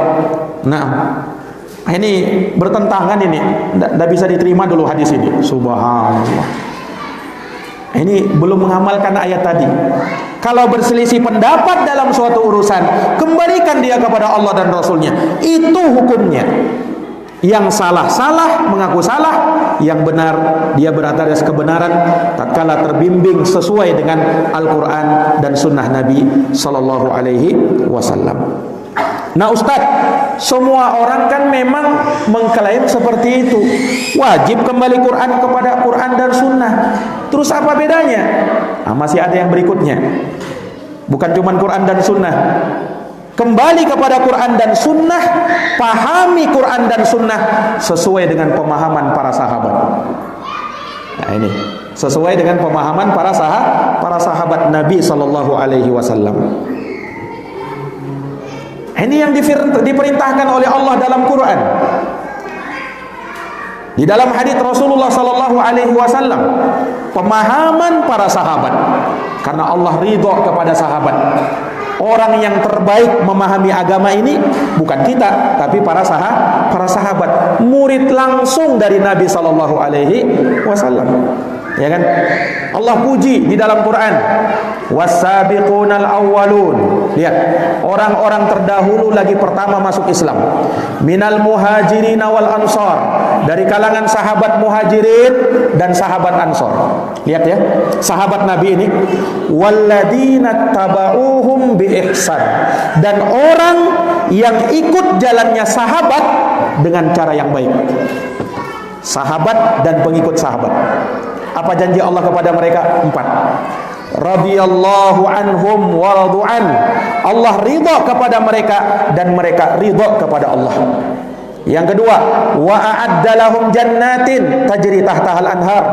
Nah, ini bertentangan ini. Tidak bisa diterima dulu hadis ini. Subhanallah. Ini belum mengamalkan ayat tadi. Kalau berselisih pendapat dalam suatu urusan, kembalikan dia kepada Allah dan Rasulnya. Itu hukumnya. Yang salah mengaku salah, yang benar dia berada atas kebenaran tatkala terbimbing sesuai dengan Al-Quran dan sunnah Nabi sallallahu alaihi wasallam. Nah Ustaz, semua orang kan memang mengklaim seperti itu, wajib kembali Quran kepada Quran dan sunnah. Terus apa bedanya? Nah, masih ada yang berikutnya. Bukan cuma Quran dan sunnah. Kembali kepada Quran dan sunnah, pahami Quran dan sunnah sesuai dengan pemahaman para sahabat. Nah ini, sesuai dengan pemahaman para sahabat Nabi sallallahu alaihi wasallam. Ini yang diperintahkan oleh Allah dalam Quran. Di dalam hadits Rasulullah sallallahu alaihi wasallam, pemahaman para sahabat. Karena Allah ridha kepada sahabat. Orang yang terbaik memahami agama ini bukan kita, tapi para sahabat, murid langsung dari Nabi sallallahu alaihi wasallam. Ya kan? Allah puji di dalam Quran, was-sabiqunal awwalun. Lihat, orang-orang terdahulu lagi pertama masuk Islam. Minal muhajirin wal ansar, dari kalangan sahabat muhajirin dan sahabat ansor. Lihat ya, sahabat Nabi ini, walladzina tabauhum bi ihsan, dan orang yang ikut jalannya sahabat dengan cara yang baik. Sahabat dan pengikut sahabat. Apa janji Allah kepada mereka? 4. Radhiyallahu anhum wa radu'an. Allah ridha kepada mereka dan mereka ridha kepada Allah. Yang kedua, wa a'adda lahum jannatin tajri tahtahal anhar.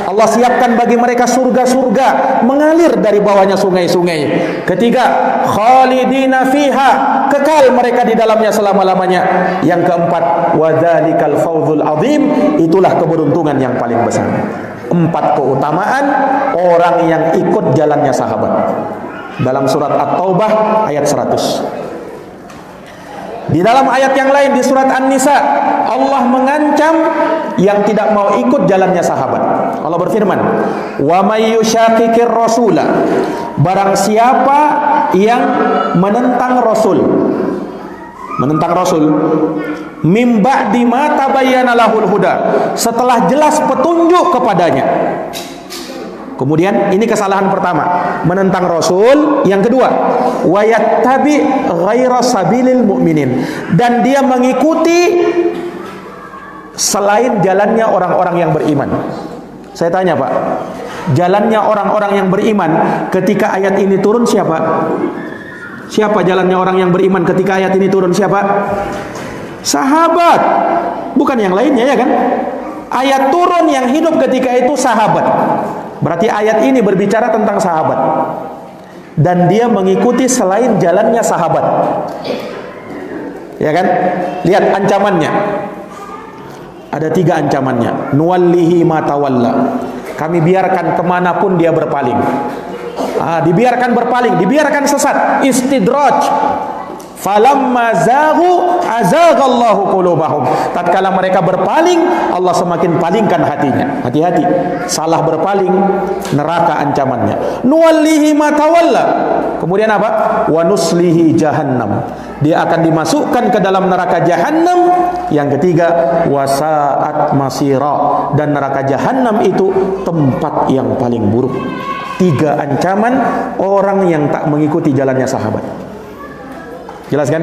Allah siapkan bagi mereka surga-surga mengalir dari bawahnya sungai-sungai. Ketiga, khalidina fiha, kekal mereka di dalamnya selama-lamanya. Yang keempat, wa dzalikal fawzul azim, itulah keberuntungan yang paling besar. 4 keutamaan orang yang ikut jalannya sahabat. Dalam surat At-Taubah ayat 100. Di dalam ayat yang lain di surat An-Nisa, Allah mengancam yang tidak mau ikut jalannya sahabat. Allah berfirman, "Wa may yushaqiqir rasula", barang siapa yang menentang Rasul, mim ba'di ma tabayyana lahul huda, setelah jelas petunjuk kepadanya. Kemudian ini kesalahan pertama, menentang Rasul. Yang kedua, wa yattabi ghaira sabilil mu'minin, dan dia mengikuti selain jalannya orang-orang yang beriman. Saya tanya Pak, jalannya orang-orang yang beriman ketika ayat ini turun siapa? Siapa jalannya orang yang beriman ketika ayat ini turun? Siapa? Sahabat, bukan yang lainnya, ya kan? Ayat turun yang hidup ketika itu sahabat. Berarti ayat ini berbicara tentang sahabat, dan dia mengikuti selain jalannya sahabat. Ya kan? Lihat ancamannya. Ada 3 ancamannya. Nuwallihi ma tawalla, kami biarkan kemanapun dia berpaling. Dibiarkan berpaling, dibiarkan sesat. Istidraj. Falamma zaghu azaghallahu qulubahum, tatkala mereka berpaling, Allah semakin palingkan hatinya. Hati-hati, salah berpaling, neraka ancamannya. Nuwallihi ma tawalla. Kemudian apa? Wa nuslihi jahannam, dia akan dimasukkan ke dalam neraka jahanam. Yang ketiga, wasaat masira, dan neraka jahanam itu tempat yang paling buruk. 3 ancaman orang yang tak mengikuti jalannya sahabat. Jelas kan?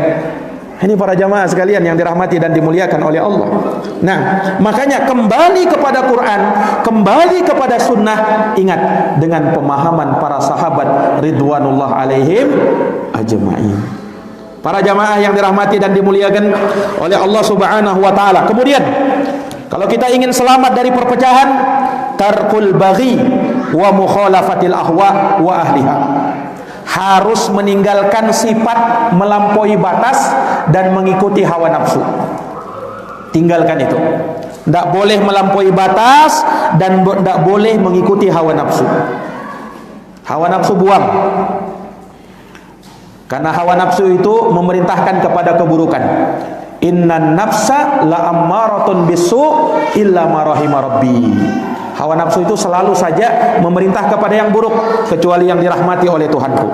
Ini para jamaah sekalian yang dirahmati dan dimuliakan oleh Allah. Nah, makanya kembali kepada Quran, kembali kepada sunnah, ingat dengan pemahaman para sahabat ridwanullah alaihim ajma'in. Para jamaah yang dirahmati dan dimuliakan oleh Allah Subhanahu wa taala. Kemudian, kalau kita ingin selamat dari perpecahan, tarkul baghi wa mukhalafatil ahwa wa ahliha. Harus meninggalkan sifat melampaui batas dan mengikuti hawa nafsu. Tinggalkan itu. Tidak boleh melampaui batas dan tidak boleh mengikuti hawa nafsu. Hawa nafsu buang. Karena hawa nafsu itu memerintahkan kepada keburukan. Innan nafsa la ammaratun bisu illa ma rahima rabbi. Hawa nafsu itu selalu saja memerintah kepada yang buruk, kecuali yang dirahmati oleh Tuhanku.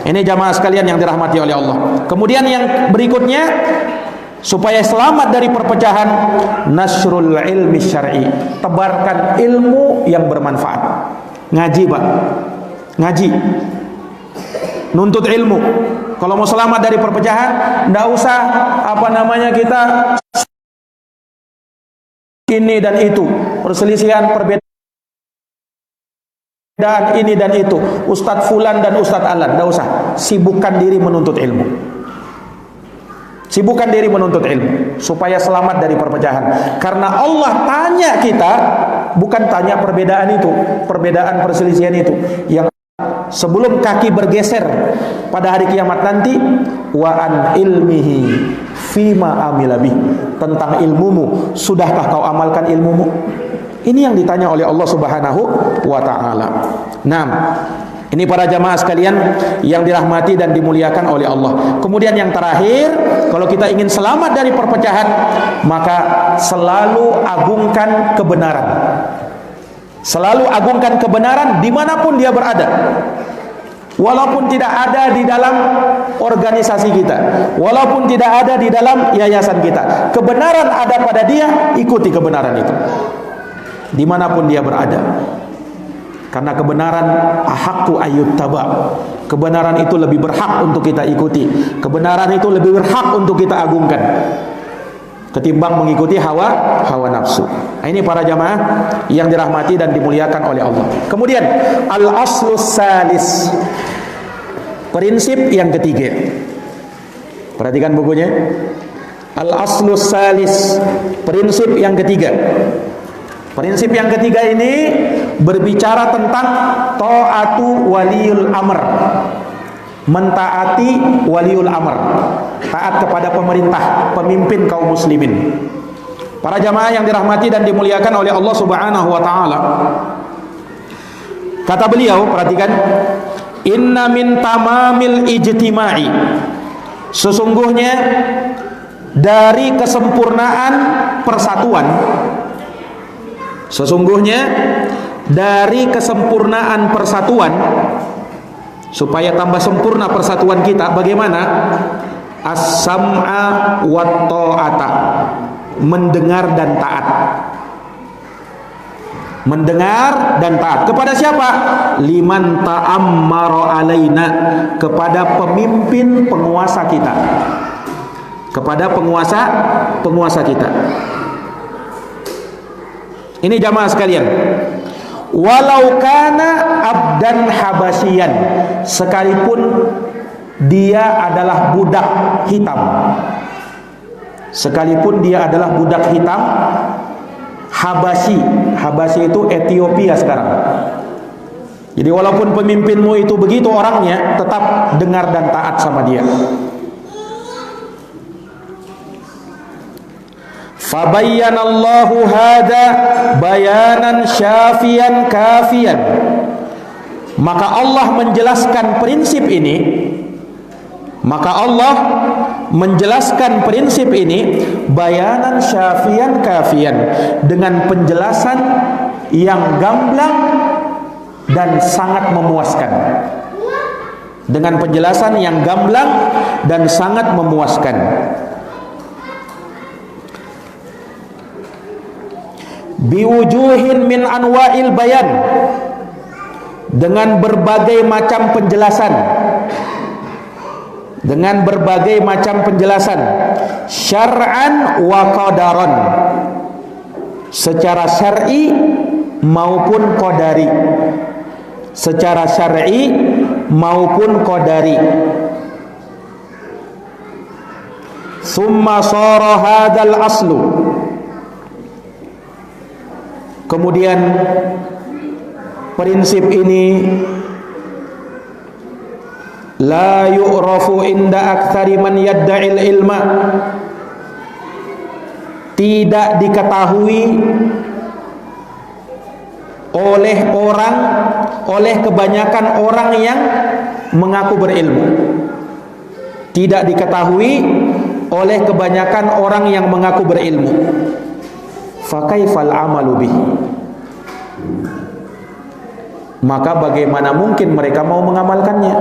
Ini jamaah sekalian yang dirahmati oleh Allah. Kemudian yang berikutnya, supaya selamat dari perpecahan, nasrul ilmi syar'i. Tebarkan ilmu yang bermanfaat. Ngaji, Pak. Ngaji. Nuntut ilmu. Kalau mau selamat dari perpecahan, enggak usah kita ini dan itu, perselisihan, perbedaan ini dan itu, Ustadz Fulan dan Ustadz Alan, tidak usah. Sibukkan diri menuntut ilmu. Sibukkan diri menuntut ilmu supaya selamat dari perpecahan. Karena Allah tanya kita, bukan tanya perbedaan itu, perbedaan perselisihan itu. Yang sebelum kaki bergeser pada hari kiamat nanti, wa an ilmihi fima amilabih, tentang ilmumu, sudahkah kau amalkan ilmumu? Ini yang ditanya oleh Allah Subhanahu wa taala. Nah, ini para jamaah sekalian yang dirahmati dan dimuliakan oleh Allah. Kemudian yang terakhir, kalau kita ingin selamat dari perpecahan, maka selalu agungkan kebenaran. Selalu agungkan kebenaran dimanapun dia berada. Walaupun tidak ada di dalam organisasi kita, walaupun tidak ada di dalam yayasan kita, kebenaran ada pada dia, ikuti kebenaran itu dimanapun dia berada. Karena kebenaran ahaqqu ayyuttaba. Kebenaran itu lebih berhak untuk kita ikuti. Kebenaran itu lebih berhak untuk kita agungkan ketimbang mengikuti hawa nafsu. Nah, ini para jamaah yang dirahmati dan dimuliakan oleh Allah. Kemudian al-aslus salis, prinsip yang ketiga. Perhatikan bukunya. Al-aslus salis, prinsip yang ketiga. Prinsip yang ketiga ini berbicara tentang ta'atu waliul amr. Mentaati waliul amr, taat kepada pemerintah, pemimpin kaum muslimin. Para jamaah yang dirahmati dan dimuliakan oleh Allah Subhanahu wa taala. Kata beliau, perhatikan, inna min tamamil ijtima'i, sesungguhnya dari kesempurnaan persatuan, sesungguhnya dari kesempurnaan persatuan, supaya tambah sempurna persatuan kita, bagaimana? As-sam'a wa ta'ata, mendengar dan taat. Mendengar dan taat kepada siapa? Liman ta'ammara alaina, kepada pemimpin penguasa kita, kepada penguasa kita. Ini jamaah sekalian, walau kana abdan habasyian, sekalipun dia adalah budak hitam, sekalipun dia adalah budak hitam, Habasyi itu Ethiopia sekarang. Jadi walaupun pemimpinmu itu begitu orangnya, tetap dengar dan taat sama dia. Fabayyanallahu hada bayanan syafiyan kafiyan, maka Allah menjelaskan prinsip ini, maka Allah menjelaskan prinsip ini bayanan syafiyan kafiyan, dengan penjelasan yang gamblang dan sangat memuaskan. dengan penjelasan yang gamblang dan sangat memuaskan. Biwujuhin min anwa'il bayan, dengan berbagai macam penjelasan, dengan berbagai macam penjelasan, syar'an wa qadaran, secara syar'i maupun qadari, secara syar'i maupun qadari. Summa sara hadzal aslu, kemudian prinsip ini la yu'rafu inda aktsari man yadda'il ilma, tidak diketahui oleh kebanyakan orang yang mengaku berilmu. Tidak diketahui oleh kebanyakan orang yang mengaku berilmu. Fa kaifal amalu bih, maka bagaimana mungkin mereka mau mengamalkannya?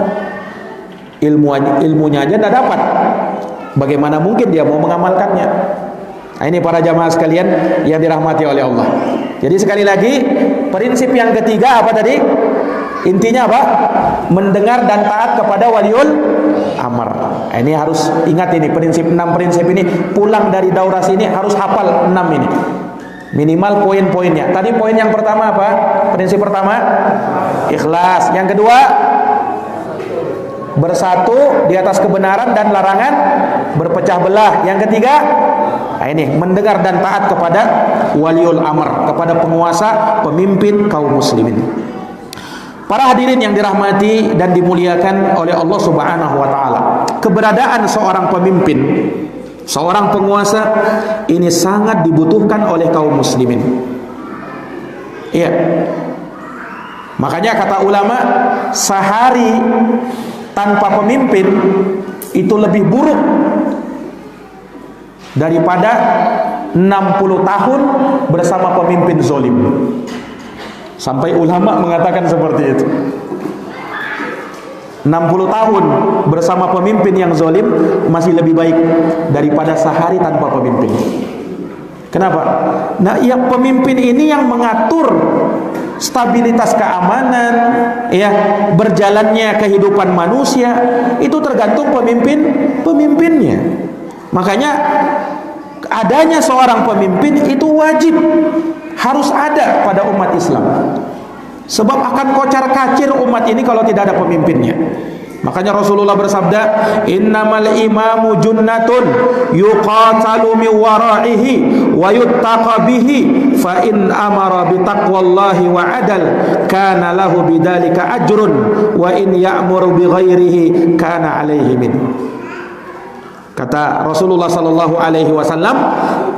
Ilmunya aja tidak dapat, bagaimana mungkin dia mau mengamalkannya? Nah, ini para jamaah sekalian yang dirahmati oleh Allah. Jadi sekali lagi, prinsip yang ketiga apa tadi? Intinya apa? Mendengar dan taat kepada waliul amr. Nah, ini harus ingat ini prinsip, 6 prinsip ini. Pulang dari daurah ini harus hafal 6 ini. Minimal poin-poinnya. Tadi poin yang pertama apa? Prinsip pertama ikhlas. Yang kedua bersatu di atas kebenaran dan larangan berpecah belah. Yang ketiga, nah ini mendengar dan taat kepada waliul amr, kepada penguasa, pemimpin kaum muslimin. Para hadirin yang dirahmati dan dimuliakan oleh Allah Subhanahu wa taala, keberadaan seorang pemimpin, seorang penguasa ini sangat dibutuhkan oleh kaum muslimin. Iya. Makanya kata ulama, sehari tanpa pemimpin itu lebih buruk daripada 60 tahun bersama pemimpin zalim. Sampai ulama mengatakan seperti itu. 60 tahun bersama pemimpin yang zalim masih lebih baik daripada sehari tanpa pemimpin. Kenapa? Nah, ya pemimpin ini yang mengatur stabilitas keamanan, ya, berjalannya kehidupan manusia, itu tergantung pemimpinnya. Makanya adanya seorang pemimpin itu wajib, harus ada pada umat Islam. Sebab akan kocar-kacir umat ini kalau tidak ada pemimpinnya. Makanya Rasulullah bersabda, innamal imamu junnatun yuqatalu min wara'ihi wa yuttaqa bihi fa in amara bi taqwallahi wa adal kana lahu bidzalika ajrun wa in ya'muru bi ghairihi kana alaihi min. Kata Rasulullah sallallahu alaihi wasallam,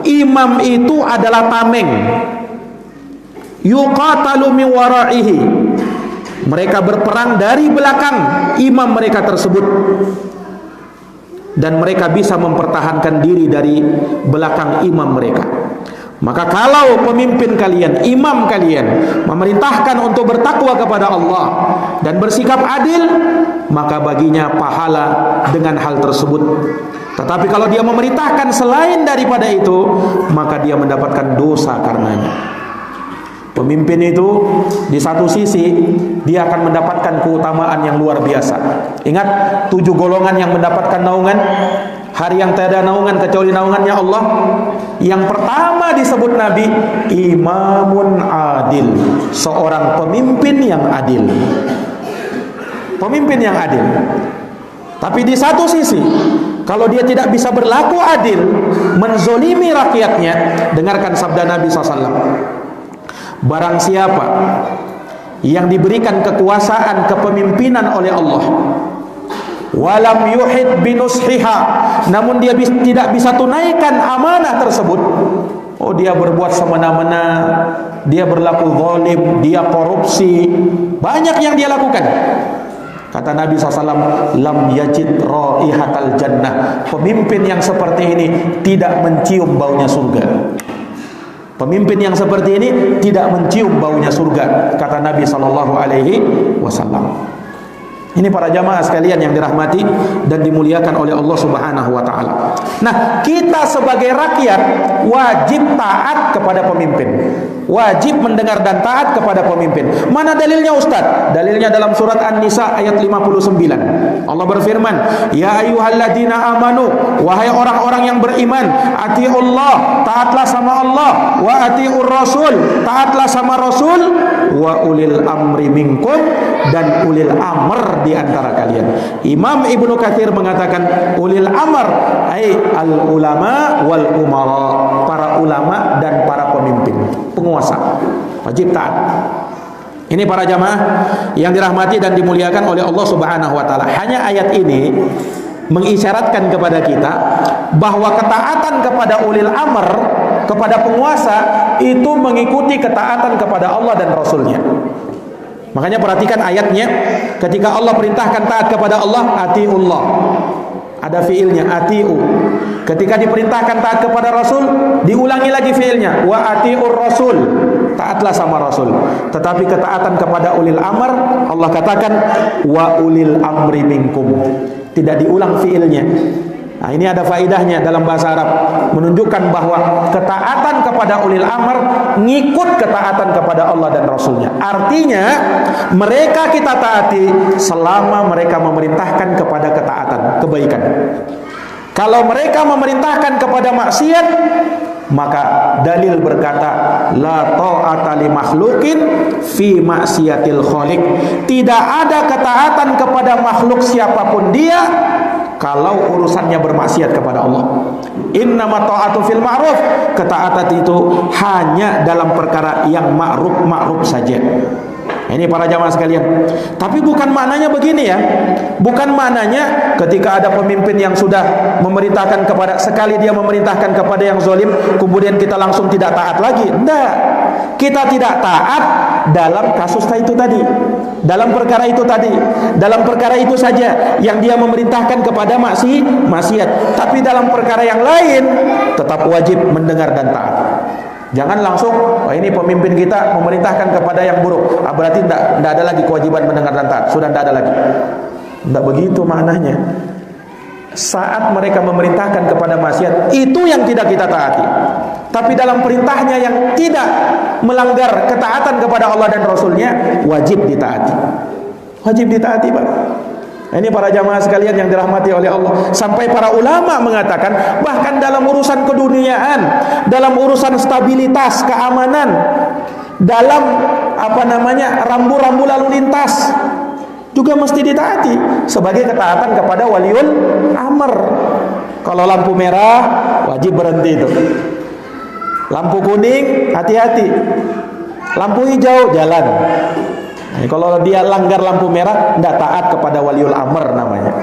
imam itu adalah tameng. Yuqatalu min wara'ihi, mereka berperang dari belakang imam mereka tersebut, dan mereka bisa mempertahankan diri dari belakang imam mereka. Maka kalau pemimpin kalian, imam kalian memerintahkan untuk bertakwa kepada Allah dan bersikap adil, maka baginya pahala dengan hal tersebut. Tetapi kalau dia memerintahkan selain daripada itu, maka dia mendapatkan dosa karenanya. Pemimpin itu di satu sisi dia akan mendapatkan keutamaan yang luar biasa. Ingat 7 golongan yang mendapatkan naungan hari yang tiada naungan kecuali naungannya Allah. Yang pertama disebut Nabi, imamun adil, seorang pemimpin yang adil. Pemimpin yang adil. Tapi di satu sisi, kalau dia tidak bisa berlaku adil, menzolimi rakyatnya, dengarkan sabda Nabi SAW. Barang siapa yang diberikan kekuasaan kepemimpinan oleh Allah, walam yuhid binushiha, namun dia tidak bisa tunaikan amanah tersebut, oh dia berbuat semena-mena, dia berlaku zalim, dia korupsi, banyak yang dia lakukan. Kata Nabi SAW, lam yajid raihatal jannah, pemimpin yang seperti ini tidak mencium baunya surga. Pemimpin yang seperti ini tidak mencium baunya surga, kata Nabi SAW. Ini para jamaah sekalian yang dirahmati dan dimuliakan oleh Allah Subhanahu wa taala. Nah, kita sebagai rakyat wajib taat kepada pemimpin. Wajib mendengar dan taat kepada pemimpin. Mana dalilnya Ustaz? Dalilnya dalam surat An-Nisa ayat 59. Allah berfirman, "Ya ayyuhalladzina amanu, wahai orang-orang yang beriman, atiullah, taatlah sama Allah, wa atiur rasul, taatlah sama Rasul, wa ulil amri minkum, dan ulil amr di antara kalian." Imam Ibnu Katsir mengatakan ulil amr ai al ulama wal umara, para ulama dan para pemimpin, penguasa, wajib taat. Ini para jamaah yang dirahmati dan dimuliakan oleh Allah Subhanahu wa taala. Hanya ayat ini mengisyaratkan kepada kita bahwa ketaatan kepada ulil amr, kepada penguasa, itu mengikuti ketaatan kepada Allah dan Rasulnya. Makanya perhatikan ayatnya, ketika Allah perintahkan taat kepada Allah, atiullah, ada fiilnya atiu. Ketika diperintahkan taat kepada Rasul, diulangi lagi fiilnya, wa atiur rasul, taatlah sama Rasul. Tetapi ketaatan kepada ulil amr, Allah katakan wa ulil amri minkum, tidak diulang fiilnya. Nah, ini ada faidahnya dalam bahasa Arab, menunjukkan bahwa ketaatan kepada ulil amr ngikut ketaatan kepada Allah dan Rasulnya. Artinya mereka kita taati selama mereka memerintahkan kepada ketaatan, kebaikan. Kalau mereka memerintahkan kepada maksiat, maka dalil berkata la ta'ata li makhluqin fi maksiatil khaliq. Tidak ada ketaatan kepada makhluk siapapun dia kalau urusannya bermaksiat kepada Allah. Innama ta'atu fil ma'ruf, ketaatan itu hanya dalam perkara yang ma'ruf saja. Ini para jamaah sekalian. Tapi bukan maknanya begini ya. Bukan maknanya ketika ada pemimpin yang sudah memerintahkan kepada, sekali dia memerintahkan kepada yang zalim, kemudian kita langsung tidak taat lagi. Enggak. Kita tidak taat dalam kasus itu tadi, dalam perkara itu tadi, dalam perkara itu saja yang dia memerintahkan kepada maksiat. Tapi dalam perkara yang lain tetap wajib mendengar dan taat. Jangan langsung, oh ini pemimpin kita memerintahkan kepada yang buruk, berarti tidak ada lagi kewajiban mendengar dan taat, sudah tidak ada lagi. Tidak begitu maknanya. Saat mereka memerintahkan kepada maksiat, itu yang tidak kita taati. Tapi dalam perintahnya yang tidak melanggar ketaatan kepada Allah dan Rasulnya, wajib ditaati. Wajib ditaati, Pak. Ini para jamaah sekalian yang dirahmati oleh Allah. Sampai para ulama mengatakan, bahkan dalam urusan keduniaan, dalam urusan stabilitas, keamanan, dalam rambu-rambu lalu lintas, juga mesti ditaati sebagai ketaatan kepada waliul amr. Kalau lampu merah, wajib berhenti itu. Lampu kuning, hati-hati. Lampu hijau, jalan. Nah, kalau dia langgar lampu merah, tidak taat kepada waliul amr namanya.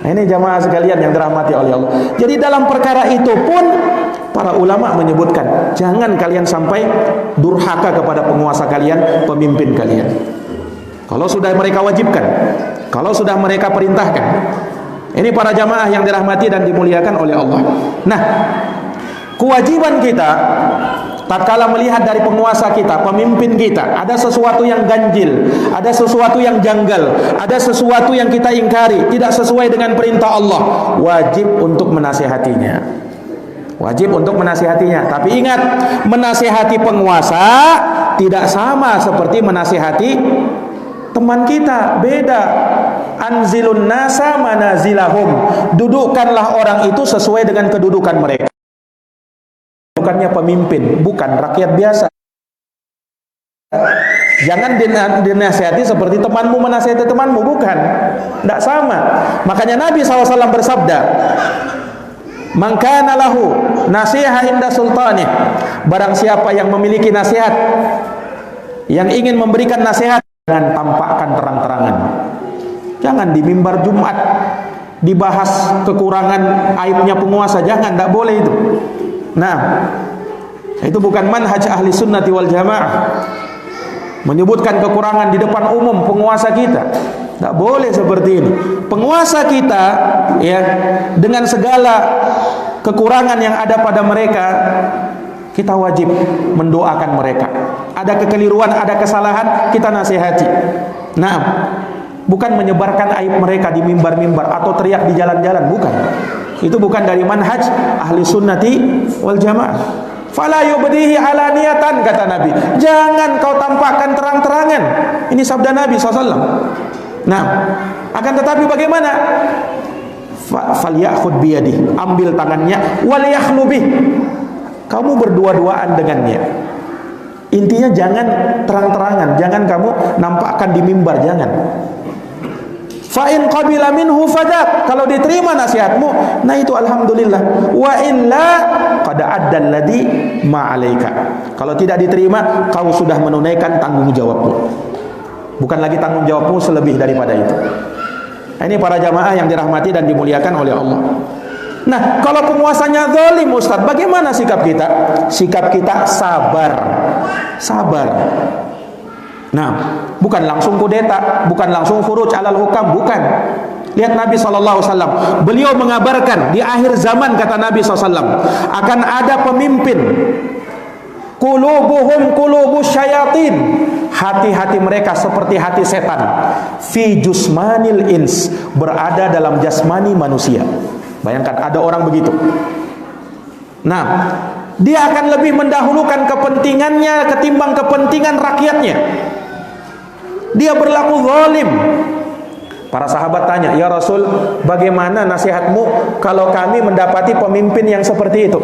Nah, ini jamaah sekalian yang dirahmati oleh Allah. Jadi dalam perkara itu pun para ulama menyebutkan, jangan kalian sampai durhaka kepada penguasa kalian, pemimpin kalian. Kalau sudah mereka wajibkan, kalau sudah mereka perintahkan. Ini para jamaah yang dirahmati dan dimuliakan oleh Allah. Nah, kewajiban kita tatkala melihat dari penguasa kita, pemimpin kita, ada sesuatu yang ganjil, ada sesuatu yang janggal, ada sesuatu yang kita ingkari, tidak sesuai dengan perintah Allah, wajib untuk menasihatinya. Wajib untuk menasihatinya. Tapi ingat, menasihati penguasa tidak sama seperti menasihati teman kita, beda. Anzilun nasa manazilahum, dudukkanlah orang itu sesuai dengan kedudukan mereka. Bukannya pemimpin, bukan rakyat biasa. Jangan dinasihati seperti temanmu menasihati temanmu, bukan. Tidak sama. Makanya Nabi SAW bersabda, "Man kana lahu nasihah inda sultanih." Barang siapa yang memiliki nasihat, yang ingin memberikan nasihat, jangan tampakkan terang-terangan. Jangan di mimbar Jumat dibahas kekurangan aibnya penguasa, jangan, tidak boleh itu. Nah, itu bukan manhaj ahli sunnati wal jamaah. Menyebutkan kekurangan di depan umum penguasa kita, tidak boleh seperti ini. Penguasa kita, ya, dengan segala kekurangan yang ada pada mereka, kita wajib mendoakan mereka. Ada kekeliruan, ada kesalahan, kita nasihati. Nah, bukan menyebarkan aib mereka di mimbar-mimbar atau teriak di jalan-jalan, bukan. Itu bukan dari manhaj ahli sunnati wal jamaah. Fala yubdihi alaniyatan, kata Nabi, jangan kau tampakkan terang-terangan. Ini sabda Nabi SAW. Nah, akan tetapi bagaimana? Falyakhud biyadi, ambil tangannya, wal yakhlubih, kamu berdua-duaan dengannya. Intinya jangan terang-terangan, jangan kamu nampakkan di mimbar, jangan. Fa in qabila minhu fadak, kalau diterima nasihatmu, nah itu alhamdulillah. Wa illa qad adda alladhi ma alaika. Kalau tidak diterima, kau sudah menunaikan tanggung jawabmu. Bukan lagi tanggung jawabmu selebih daripada itu. Nah, ini para jamaah yang dirahmati dan dimuliakan oleh Allah. Nah, kalau penguasanya zalim, Ustaz, bagaimana sikap kita? Sikap kita sabar. Sabar. Nah, bukan langsung kudeta, bukan langsung khuruj alal hukam, bukan. Lihat Nabi SAW, beliau mengabarkan di akhir zaman, kata Nabi SAW, akan ada pemimpin, qulubuhum qulubus syayatin, hati-hati mereka seperti hati setan, fi jusmanil ins, berada dalam jasmani manusia. Bayangkan ada orang begitu. Nah, dia akan lebih mendahulukan kepentingannya ketimbang kepentingan rakyatnya. Dia berlaku zalim. Para sahabat tanya, "Ya Rasul, bagaimana nasihatmu kalau kami mendapati pemimpin yang seperti itu?"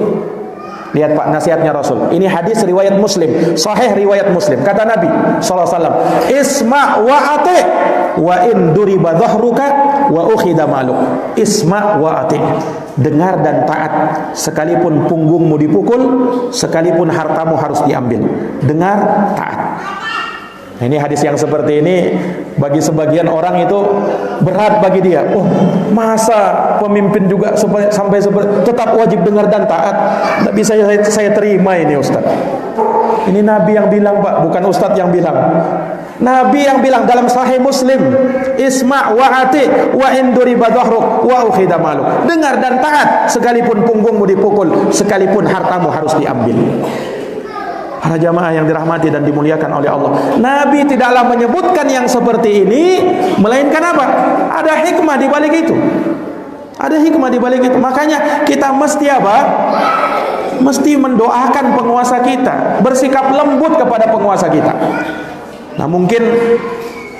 Lihat Pak, nasihatnya Rasul. Ini hadis riwayat Muslim, sahih riwayat Muslim. Kata Nabi SAW, "Isma' wa ati' wa in duriba dhahruka wa ukhida maluk." Isma' wa ati', dengar dan taat, sekalipun punggungmu dipukul, sekalipun hartamu harus diambil. Dengar, taat. Ini hadis yang seperti ini bagi sebagian orang itu berat bagi dia. Oh, masa pemimpin juga sampai tetap wajib dengar dan taat? Tidak bisa saya terima ini, Ustaz. Ini Nabi yang bilang, Pak, bukan Ustaz yang bilang. Nabi yang bilang dalam Sahih Muslim, "Isma' wa ati' wa in duriba dhahruk wa ukhida maluk." Dengar dan taat, sekalipun punggungmu dipukul, sekalipun hartamu harus diambil. Para jamaah yang dirahmati dan dimuliakan oleh Allah, Nabi tidaklah menyebutkan yang seperti ini, melainkan apa? Ada hikmah di balik itu. Ada hikmah di balik itu. Makanya kita mesti apa? Mesti mendoakan penguasa kita, bersikap lembut kepada penguasa kita. Nah, mungkin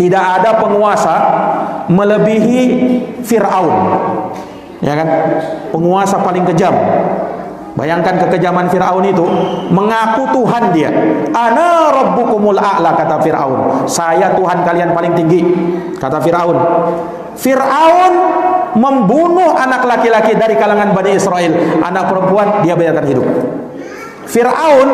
tidak ada penguasa melebihi Fir'aun, ya kan? Penguasa paling kejam. Bayangkan kekejaman Fir'aun itu, mengaku Tuhan dia. "Ana rabbukumul a'la," kata Fir'aun. "Saya Tuhan kalian paling tinggi," kata Fir'aun. Fir'aun membunuh anak laki-laki dari kalangan Bani Israel, anak perempuan dia biarkan hidup. Fir'aun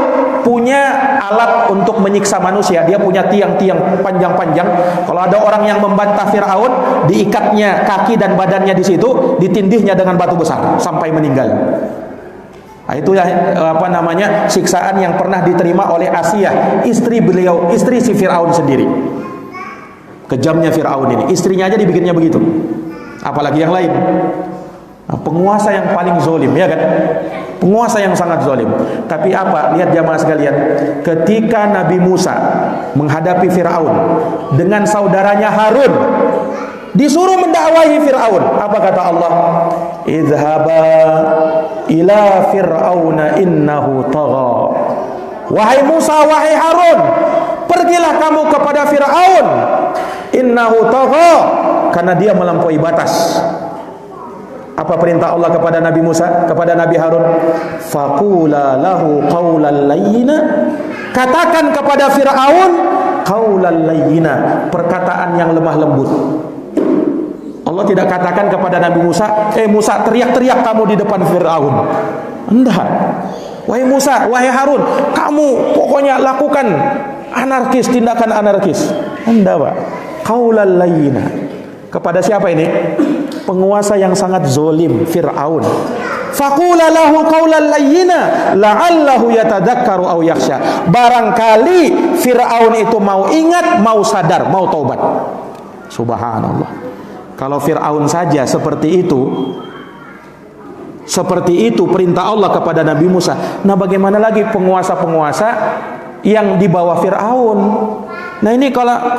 punya alat untuk menyiksa manusia. Dia punya tiang-tiang panjang-panjang. Kalau ada orang yang membantah Fir'aun, diikatnya kaki dan badannya di situ, ditindihnya dengan batu besar sampai meninggal. Nah, itulah siksaan yang pernah diterima oleh Asiyah, istri beliau, istri si Fir'aun sendiri. Kejamnya Fir'aun ini, istrinya aja dibikinnya begitu, apalagi yang lain. Nah, penguasa yang paling zalim, ya kan? Penguasa yang sangat zalim. Tapi apa? Lihat jamaah sekalian, ketika Nabi Musa menghadapi Fir'aun dengan saudaranya Harun, disuruh mendakwahi Fir'aun. Apa kata Allah? "Idhaba ila fir'auna innahu tagha." Wahai Musa, wahai Harun, pergilah kamu kepada Fir'aun. Innahu tagha, karena dia melampaui batas. Apa perintah Allah kepada Nabi Musa, kepada Nabi Harun? Faqula lahu qawlan layyina. Katakan kepada Fir'aun qawlan layyina, perkataan yang lemah lembut. Allah tidak katakan kepada Nabi Musa, Musa, teriak-teriak kamu di depan Fir'aun. Enggak. Wahai Musa, wahai Harun, kamu pokoknya lakukan anarkis, tindakan anarkis. Enggak, Pak. Qaulal layyina. Kepada siapa ini? Penguasa yang sangat zalim, Fir'aun. Faqula lahu qaulan layyina la'allahu yatadakkaru aw yakhsha. Barangkali Fir'aun itu mau ingat, mau sadar, mau taubat. Subhanallah. Kalau Fir'aun saja seperti itu perintah Allah kepada Nabi Musa. Nah, bagaimana lagi penguasa-penguasa yang di bawah Fir'aun? Nah ini kalau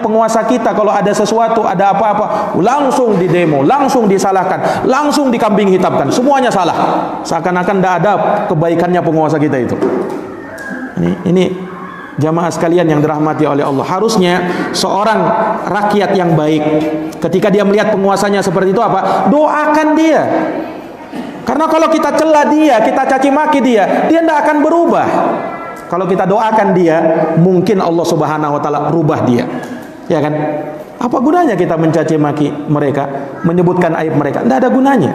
penguasa kita kalau ada sesuatu, ada apa-apa, langsung di demo, langsung disalahkan, langsung dikambing hitamkan, semuanya salah. Seakan-akan tidak ada kebaikannya penguasa kita itu. Ini jamaah sekalian yang dirahmati oleh Allah. Harusnya seorang rakyat yang baik, ketika dia melihat penguasanya seperti itu apa? Doakan dia. Karena kalau kita cela dia, kita caci maki dia tidak akan berubah. Kalau kita doakan dia, mungkin Allah Subhanahu wa taala rubah dia. Ya kan? Apa gunanya kita mencaci maki mereka, menyebutkan aib mereka? Tidak ada gunanya.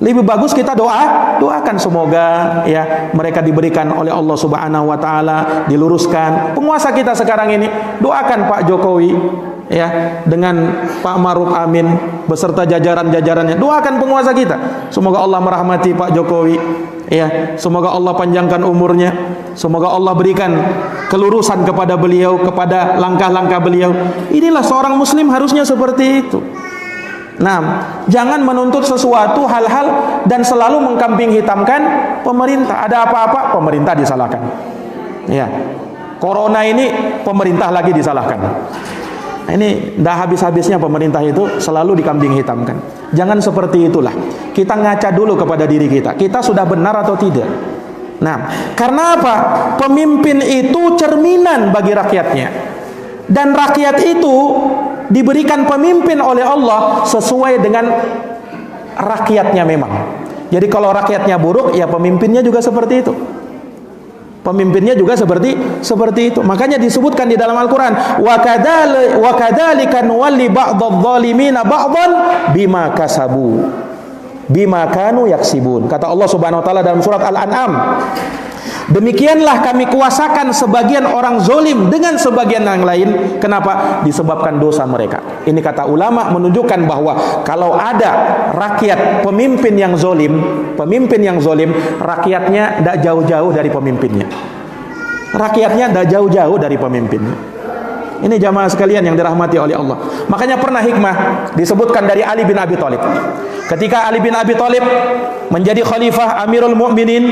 Lebih bagus kita doakan semoga ya mereka diberikan oleh Allah Subhanahu wa taala, diluruskan. Penguasa kita sekarang ini, doakan Pak Jokowi ya dengan Pak Maruf Amin beserta jajaran-jajarannya. Doakan penguasa kita. Semoga Allah merahmati Pak Jokowi ya, semoga Allah panjangkan umurnya, semoga Allah berikan kelurusan kepada beliau, kepada langkah-langkah beliau. Inilah seorang muslim harusnya seperti itu. Nah, jangan menuntut sesuatu hal-hal dan selalu mengkambing hitamkan pemerintah. Ada apa-apa pemerintah disalahkan. Ya. Corona ini pemerintah lagi disalahkan. Ini dah habis-habisnya pemerintah itu selalu dikambing hitamkan. Jangan seperti itulah. Kita ngaca dulu kepada diri kita. Kita sudah benar atau tidak? Nah, karena apa? Pemimpin itu cerminan bagi rakyatnya. Dan rakyat itu diberikan pemimpin oleh Allah sesuai dengan rakyatnya memang. Jadi kalau rakyatnya buruk, ya pemimpinnya juga seperti itu. Pemimpinnya juga seperti itu. Makanya disebutkan di dalam Al-Qur'an, wa kadzalika nuwalli ba'dadh-dhalimina ba'dhan bima kasabu bima kanu yaksibun. Kata Allah Subhanahu wa taala dalam surat Al-An'am, demikianlah kami kuasakan sebagian orang zolim dengan sebagian yang lain. Kenapa? Disebabkan dosa mereka. Ini kata ulama menunjukkan bahwa kalau ada rakyat pemimpin yang zolim, rakyatnya tidak jauh-jauh dari pemimpinnya. Rakyatnya tidak jauh-jauh dari pemimpinnya. Ini jamaah sekalian yang dirahmati oleh Allah. Makanya pernah hikmah disebutkan dari Ali bin Abi Thalib. Ketika Ali bin Abi Thalib menjadi khalifah Amirul Mukminin,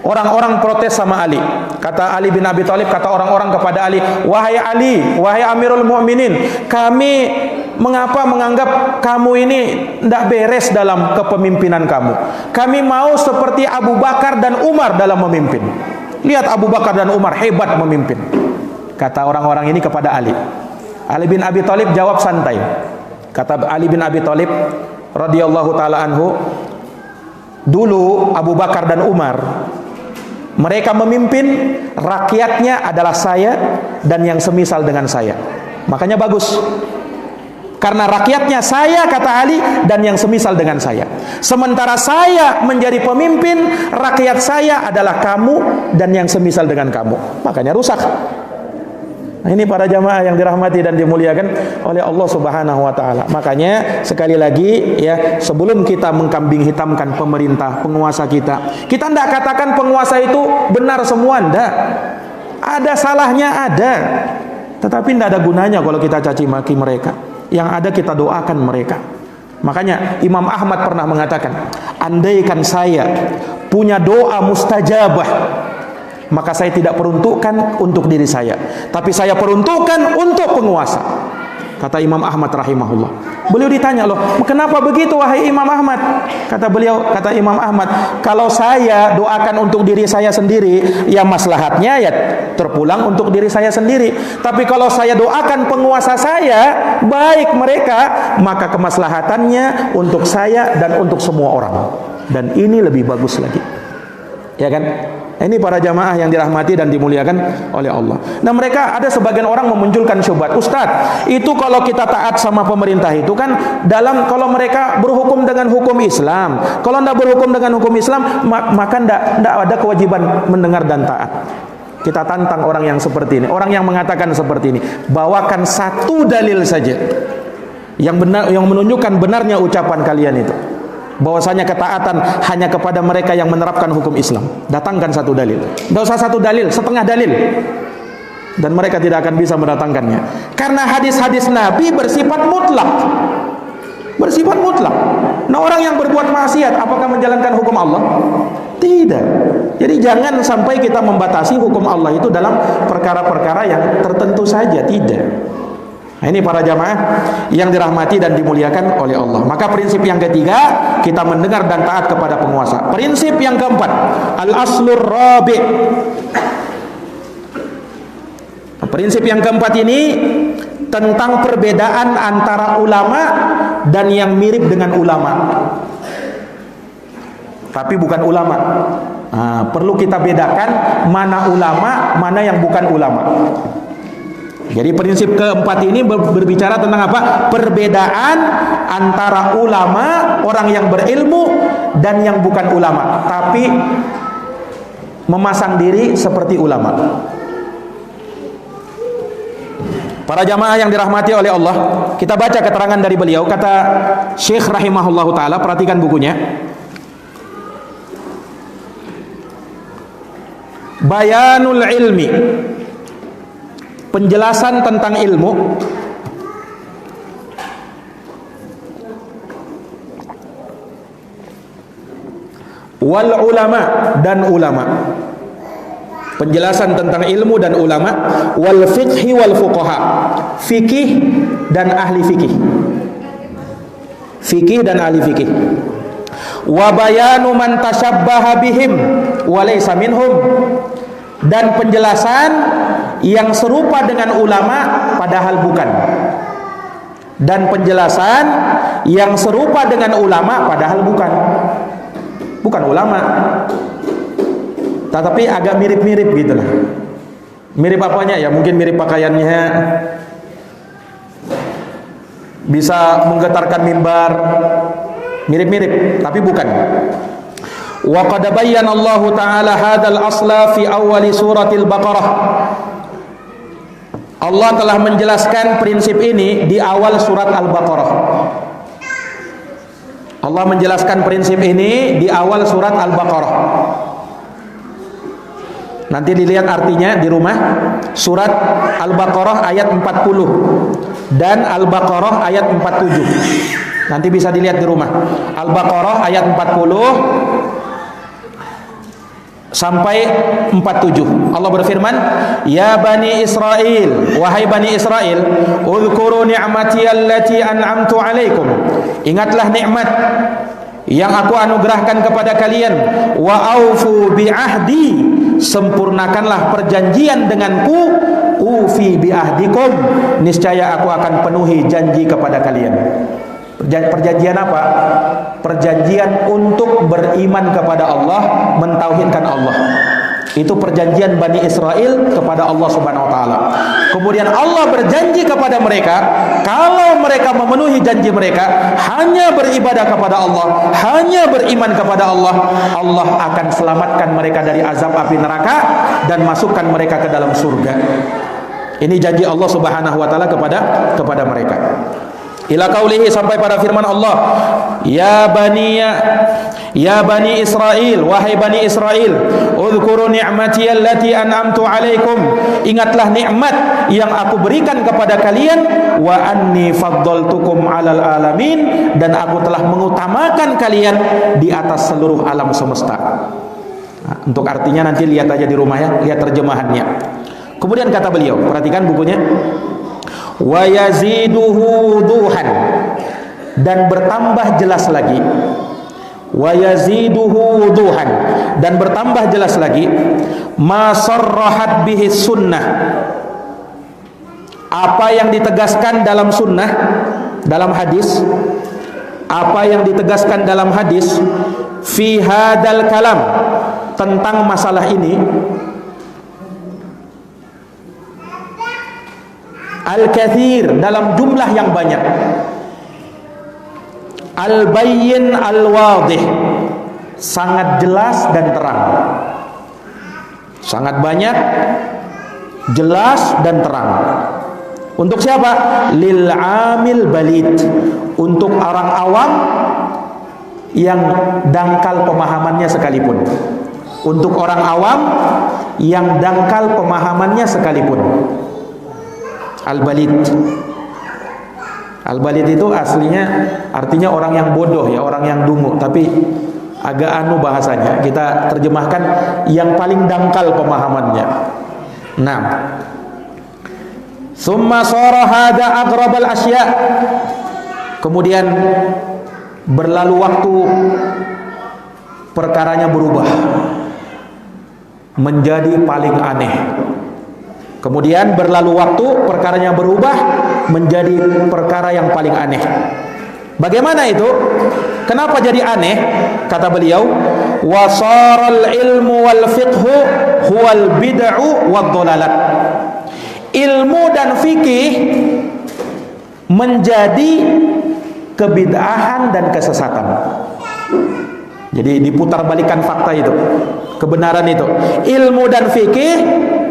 orang-orang protes sama Ali. Kata Ali bin Abi Thalib, kata orang-orang kepada Ali, "Wahai Ali, wahai Amirul Mukminin, kami mengapa menganggap kamu ini tidak beres dalam kepemimpinan kamu? Kami mau seperti Abu Bakar dan Umar dalam memimpin. Lihat Abu Bakar dan Umar hebat memimpin." Kata orang-orang ini kepada Ali. Ali bin Abi Thalib jawab santai. Kata Ali bin Abi Thalib radhiyallahu taala anhu, dulu Abu Bakar dan Umar mereka memimpin, rakyatnya adalah saya dan yang semisal dengan saya. Makanya bagus. Karena rakyatnya saya, kata Ali, dan yang semisal dengan saya. Sementara saya menjadi pemimpin, rakyat saya adalah kamu dan yang semisal dengan kamu. Makanya rusak. Nah, ini para jamaah yang dirahmati dan dimuliakan oleh Allah Subhanahu wa taala. Makanya sekali lagi ya, sebelum kita mengkambing hitamkan pemerintah, penguasa kita tidak katakan penguasa itu benar semua, enggak. Ada salahnya, ada. Tetapi tidak ada gunanya kalau kita caci maki mereka. Yang ada kita doakan mereka. Makanya Imam Ahmad pernah mengatakan, andaikan saya punya doa mustajabah, maka saya tidak peruntukkan untuk diri saya, tapi saya peruntukkan untuk penguasa. Kata Imam Ahmad rahimahullah. Beliau ditanya, loh, kenapa begitu wahai Imam Ahmad? Kata beliau, kata Imam Ahmad, kalau saya doakan untuk diri saya sendiri, ya maslahatnya ya terpulang untuk diri saya sendiri. Tapi kalau saya doakan penguasa saya, baik mereka, maka kemaslahatannya untuk saya dan untuk semua orang. Dan ini lebih bagus lagi. Ya kan? Ini para jamaah yang dirahmati dan dimuliakan oleh Allah. Nah, mereka ada sebagian orang memunculkan syubhat, Ustadz, itu kalau kita taat sama pemerintah itu kan kalau mereka berhukum dengan hukum Islam. Kalau tidak berhukum dengan hukum Islam, maka tidak ada kewajiban mendengar dan taat. Kita tantang orang yang seperti ini, orang yang mengatakan seperti ini. Bawakan satu dalil saja yang benar, yang menunjukkan benarnya ucapan kalian itu, bahwasanya ketaatan hanya kepada mereka yang menerapkan hukum Islam. Datangkan satu dalil. Tidak usah satu dalil, setengah dalil. Dan mereka tidak akan bisa mendatangkannya. Karena hadis-hadis Nabi bersifat mutlak. bersifat mutlak. Nah, orang yang berbuat maksiat apakah menjalankan hukum Allah? Tidak. Jadi jangan sampai kita membatasi hukum Allah itu dalam perkara-perkara yang tertentu saja, tidak. Nah, ini para jamaah yang dirahmati dan dimuliakan oleh Allah. Maka prinsip yang ketiga, kita mendengar dan taat kepada penguasa. Prinsip yang keempat, al-aslur rabi'. Prinsip yang keempat ini tentang perbedaan antara ulama dan yang mirip dengan ulama, tapi bukan ulama. Nah, perlu kita bedakan mana ulama, mana yang bukan ulama. Jadi prinsip keempat ini berbicara tentang apa? Perbedaan antara ulama, orang yang berilmu, dan yang bukan ulama, tapi memasang diri seperti ulama. Para jamaah yang dirahmati oleh Allah, kita baca keterangan dari beliau. Kata Syekh rahimahullahu ta'ala, perhatikan bukunya. Bayanul ilmi, penjelasan tentang ilmu. Wal ulama, dan ulama. Penjelasan tentang ilmu dan ulama. Wal fiqhi wal fuqaha, fikih dan ahli fikih. Fikih dan ahli fikih. Wa bayanu man tashabbaha bihim wa laysa minhum, dan penjelasan yang serupa dengan ulama padahal bukan. Dan penjelasan yang serupa dengan ulama padahal bukan. Bukan ulama, tetapi agak mirip-mirip gitu lah. Mirip apanya? Ya mungkin mirip pakaiannya, bisa menggetarkan mimbar, mirip-mirip, tapi bukan. Wa qad bayyana Allah Ta'ala hadzal asla fi awwal suratil Baqarah. Allah telah menjelaskan prinsip ini di awal surat Al-Baqarah. Allah menjelaskan prinsip ini di awal surat Al-Baqarah. Nanti dilihat artinya di rumah. Surat Al-Baqarah ayat 40 dan Al-Baqarah ayat 47. Nanti bisa dilihat di rumah. Al-Baqarah ayat 40 sampai 47. Allah berfirman, "Ya Bani Israel, wahai Bani Israel, uzkuru ni'mati allati an'amtu 'alaikum." Ingatlah nikmat yang aku anugerahkan kepada kalian. Wa aufu bi ahdi, sempurnakanlah perjanjian denganku. Ufi bi ahdikum, niscaya aku akan penuhi janji kepada kalian. Perjanjian apa? Perjanjian untuk beriman kepada Allah, mentauhidkan Allah. Itu perjanjian Bani Israel kepada Allah Subhanahu wa taala. Kemudian Allah berjanji kepada mereka, kalau mereka memenuhi janji mereka, hanya beribadah kepada Allah, hanya beriman kepada Allah, Allah akan selamatkan mereka dari azab api neraka dan masukkan mereka ke dalam surga. Ini janji Allah Subhanahu wa taala kepada mereka. Ila qaulihi, sampai pada firman Allah, ya bani Israel, wahai Bani Israel, uzkuru ni'mati allati an'amtu 'alaikum, ingatlah nikmat yang aku berikan kepada kalian. Wa anni faddaltukum 'alal alamin, dan aku telah mengutamakan kalian di atas seluruh alam semesta. Nah, untuk artinya nanti lihat aja di rumah ya, lihat terjemahannya. Kemudian kata beliau, perhatikan bukunya. Wa yaziduhu wuduhan, dan bertambah jelas lagi. Wa yaziduhu wuduhan, dan bertambah jelas lagi. Ma sarrahat bihi sunnah, apa yang ditegaskan dalam sunnah, dalam hadis. Apa yang ditegaskan dalam hadis. Fi hadal kalam, tentang masalah ini. Al-kathir, dalam jumlah yang banyak. Al-bayyin al-wadih, sangat jelas dan terang. Sangat banyak, jelas dan terang. Untuk siapa? Lil amil balid, untuk orang awam yang dangkal pemahamannya sekalipun. Untuk orang awam yang dangkal pemahamannya sekalipun. Al-balid. Al-balid itu aslinya artinya orang yang bodoh ya, orang yang dungu, tapi agak bahasanya. Kita terjemahkan yang paling dangkal pemahamannya. Nah, summa sara hada agrabal asya. Kemudian berlalu waktu, perkaranya berubah menjadi paling aneh. Kemudian berlalu waktu, perkaranya berubah menjadi perkara yang paling aneh. Bagaimana itu? Kenapa jadi aneh? Kata beliau, wasaral ilmu wal fiqhu huwal bid'u wad dhalalat. Ilmu dan fikih menjadi kebid'ahan dan kesesatan. Jadi diputar balikan fakta itu, kebenaran itu. Ilmu dan fikih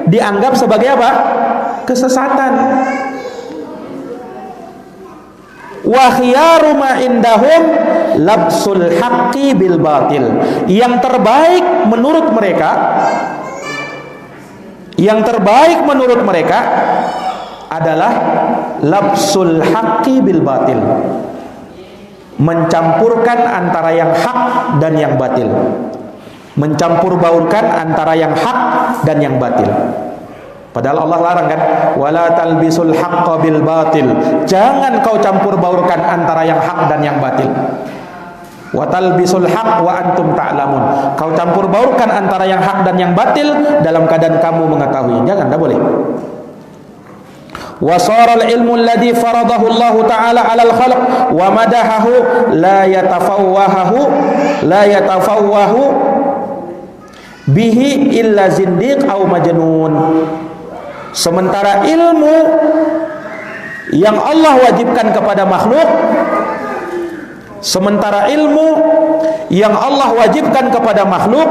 dianggap sebagai apa? Kesesatan. Wa khiyaru ma indahum labsul haqqi bil batil. Yang terbaik menurut mereka adalah labsul haqqi bil batil, mencampurkan antara yang hak dan yang batil, mencampur baurkan antara yang hak dan yang batil. Padahal Allah larang kan, wala talbisul haqqa bil batil, jangan kau campur baurkan antara yang hak dan yang batil. Wa talbisul haqq wa antum ta'lamun, kau campur baurkan antara yang hak dan yang batil dalam keadaan kamu mengetahui. Jangan, tidak boleh. Wa saral ilmu alladhi faradahu Allah Ta'ala 'alal khalq wa madahahu la yatafawwahu bihi illa zindiq aw majnun. Sementara ilmu yang Allah wajibkan kepada makhluk,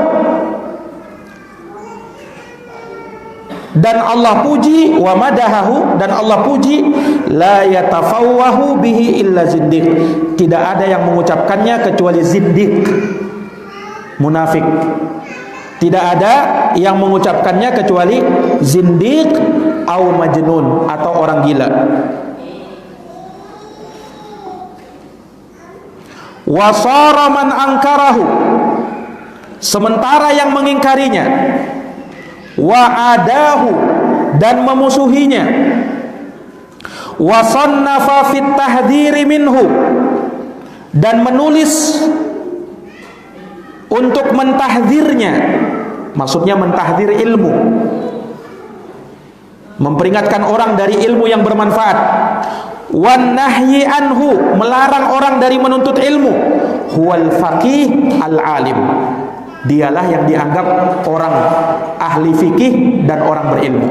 dan Allah puji, wa madahahu, dan Allah puji, la yatafawwahu bihi illa zindiq, tidak ada yang mengucapkannya kecuali zindiq, munafik. Tidak ada yang mengucapkannya kecuali zindiq au majnun, atau orang gila. Wa sara man angkarahu, sementara yang mengingkarinya, wa adahu, dan memusuhinya, wa sannafa fit tahdhiri minhu, dan menulis untuk mentahdzirnya, maksudnya mentahdzir ilmu, memperingatkan orang dari ilmu yang bermanfaat, wan nahyi anhu, melarang orang dari menuntut ilmu, huwal faqih al alim, dialah yang dianggap orang ahli fikih dan orang berilmu.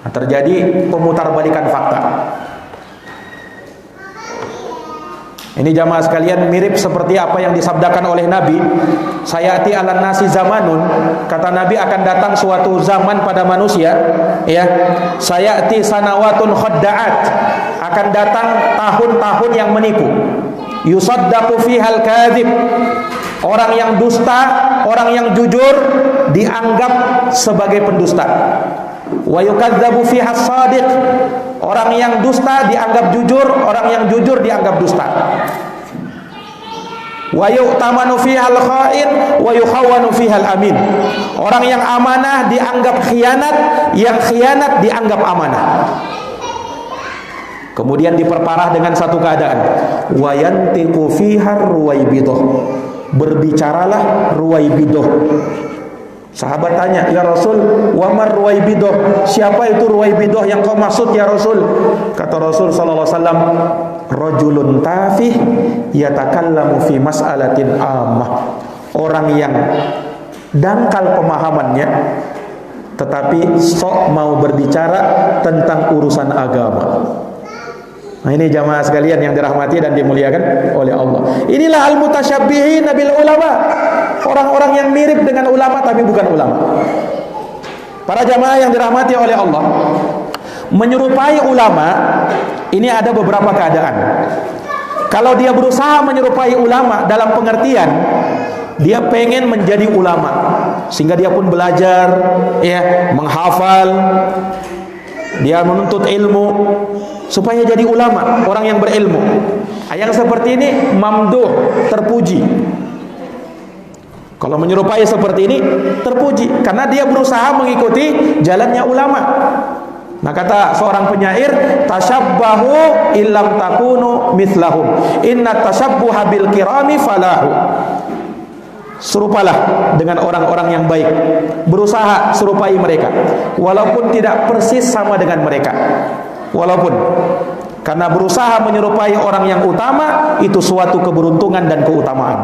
Nah, terjadi pemutarbalikan fakta. Ini jamaah sekalian mirip seperti apa yang disabdakan oleh Nabi, sayati alan nasi zamanun, kata Nabi akan datang suatu zaman pada manusia, ya, sayati sanawatun khadda'at, akan datang tahun-tahun yang menipu, yusaddaqu fihal kadhib, orang yang dusta, orang yang jujur dianggap sebagai pendusta, wa yukadzabu fiha shadiq, orang yang dusta dianggap jujur, orang yang jujur dianggap dusta, wa yu'tamanu fiha al-kha'in wa yukhawwanu fiha al-amin, orang yang amanah dianggap khianat, yang khianat dianggap amanah. Kemudian diperparah dengan satu keadaan, wa yantiqu fiha ruwaibidah, berbicaralah ruwaibidah. Sahabat tanya, ya Rasul, wa mar ruwaibidah, siapa itu ruwaibidah yang kau maksud ya Rasul? Kata Rasul sallallahu alaihi wasallam, rajulun tafih yatakallamu fi mas'alatin ammah, orang yang dangkal pemahamannya tetapi sok mau berbicara tentang urusan agama. Nah, ini jamaah sekalian yang dirahmati dan dimuliakan oleh Allah. Inilah al-mutasyabbihin bil ulama, orang-orang yang mirip dengan ulama tapi bukan ulama. Para jamaah yang dirahmati oleh Allah, menyerupai ulama ini ada beberapa keadaan. Kalau dia berusaha menyerupai ulama dalam pengertian dia pengen menjadi ulama, sehingga dia pun belajar, ya, menghafal, dia menuntut ilmu, supaya jadi ulama, orang yang berilmu. Yang seperti ini mamduh, terpuji. Kalau menyerupai seperti ini terpuji karena dia berusaha mengikuti jalannya ulama. Nah, kata seorang penyair, tasyabbahu illam takunu mithlahum, inna tasyabbuha bil kirami falahu. Serupalah dengan orang-orang yang baik, berusaha serupai mereka walaupun tidak persis sama dengan mereka. Walaupun, karena berusaha menyerupai orang yang utama itu suatu keberuntungan dan keutamaan.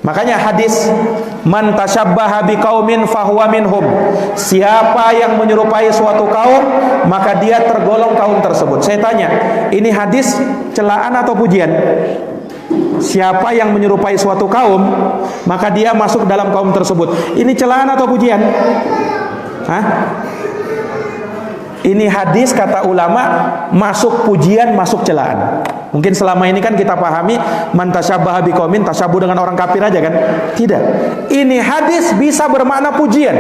Makanya hadis man tasyabbaha biqaumin fahuwa minhum, siapa yang menyerupai suatu kaum maka dia tergolong kaum tersebut. Saya tanya, ini hadis celaan atau pujian? Siapa yang menyerupai suatu kaum maka dia masuk dalam kaum tersebut. Ini celaan atau pujian? Hah? Ini hadis kata ulama masuk pujian, masuk celaan. Mungkin selama ini kan kita pahami man tasyabbaha biqaumin, tasyabuh dengan orang kafir aja kan? Tidak. Ini hadis bisa bermakna pujian.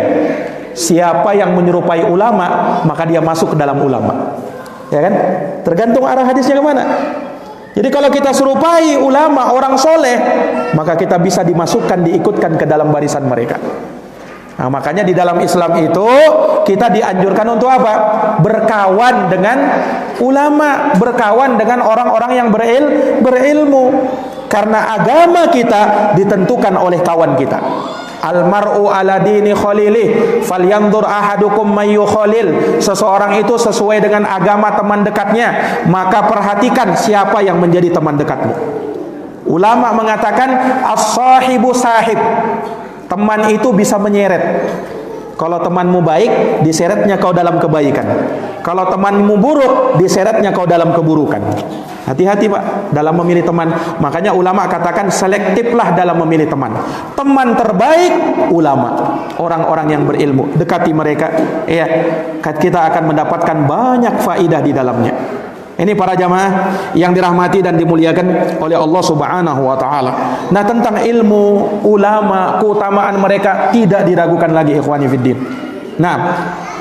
Siapa yang menyerupai ulama maka dia masuk ke dalam ulama. Ya kan? Tergantung arah hadisnya kemana. Jadi kalau kita serupai ulama, orang soleh, maka kita bisa dimasukkan, diikutkan ke dalam barisan mereka. Nah, makanya di dalam Islam itu kita dianjurkan untuk apa? Berkawan dengan ulama, berkawan dengan orang-orang yang berilmu. Karena agama kita ditentukan oleh kawan kita. Almar'u ala dini khalilih falyanzur ahadukum mayu khalil. Seseorang itu sesuai dengan agama teman dekatnya, maka perhatikan siapa yang menjadi teman dekatmu. Ulama mengatakan as-sahibu sahib, teman itu bisa menyeret. Kalau temanmu baik, diseretnya kau dalam kebaikan. Kalau temanmu buruk, diseretnya kau dalam keburukan. Hati-hati Pak dalam memilih teman. Makanya ulama katakan selektiflah dalam memilih teman. Teman terbaik ulama, orang-orang yang berilmu. Dekati mereka, ya, kita akan mendapatkan banyak faidah di dalamnya. Ini para jamaah yang dirahmati dan dimuliakan oleh Allah Subhanahu wa taala. Nah, tentang ilmu ulama, keutamaan mereka tidak diragukan lagi, ikhwani fiddin. Nah,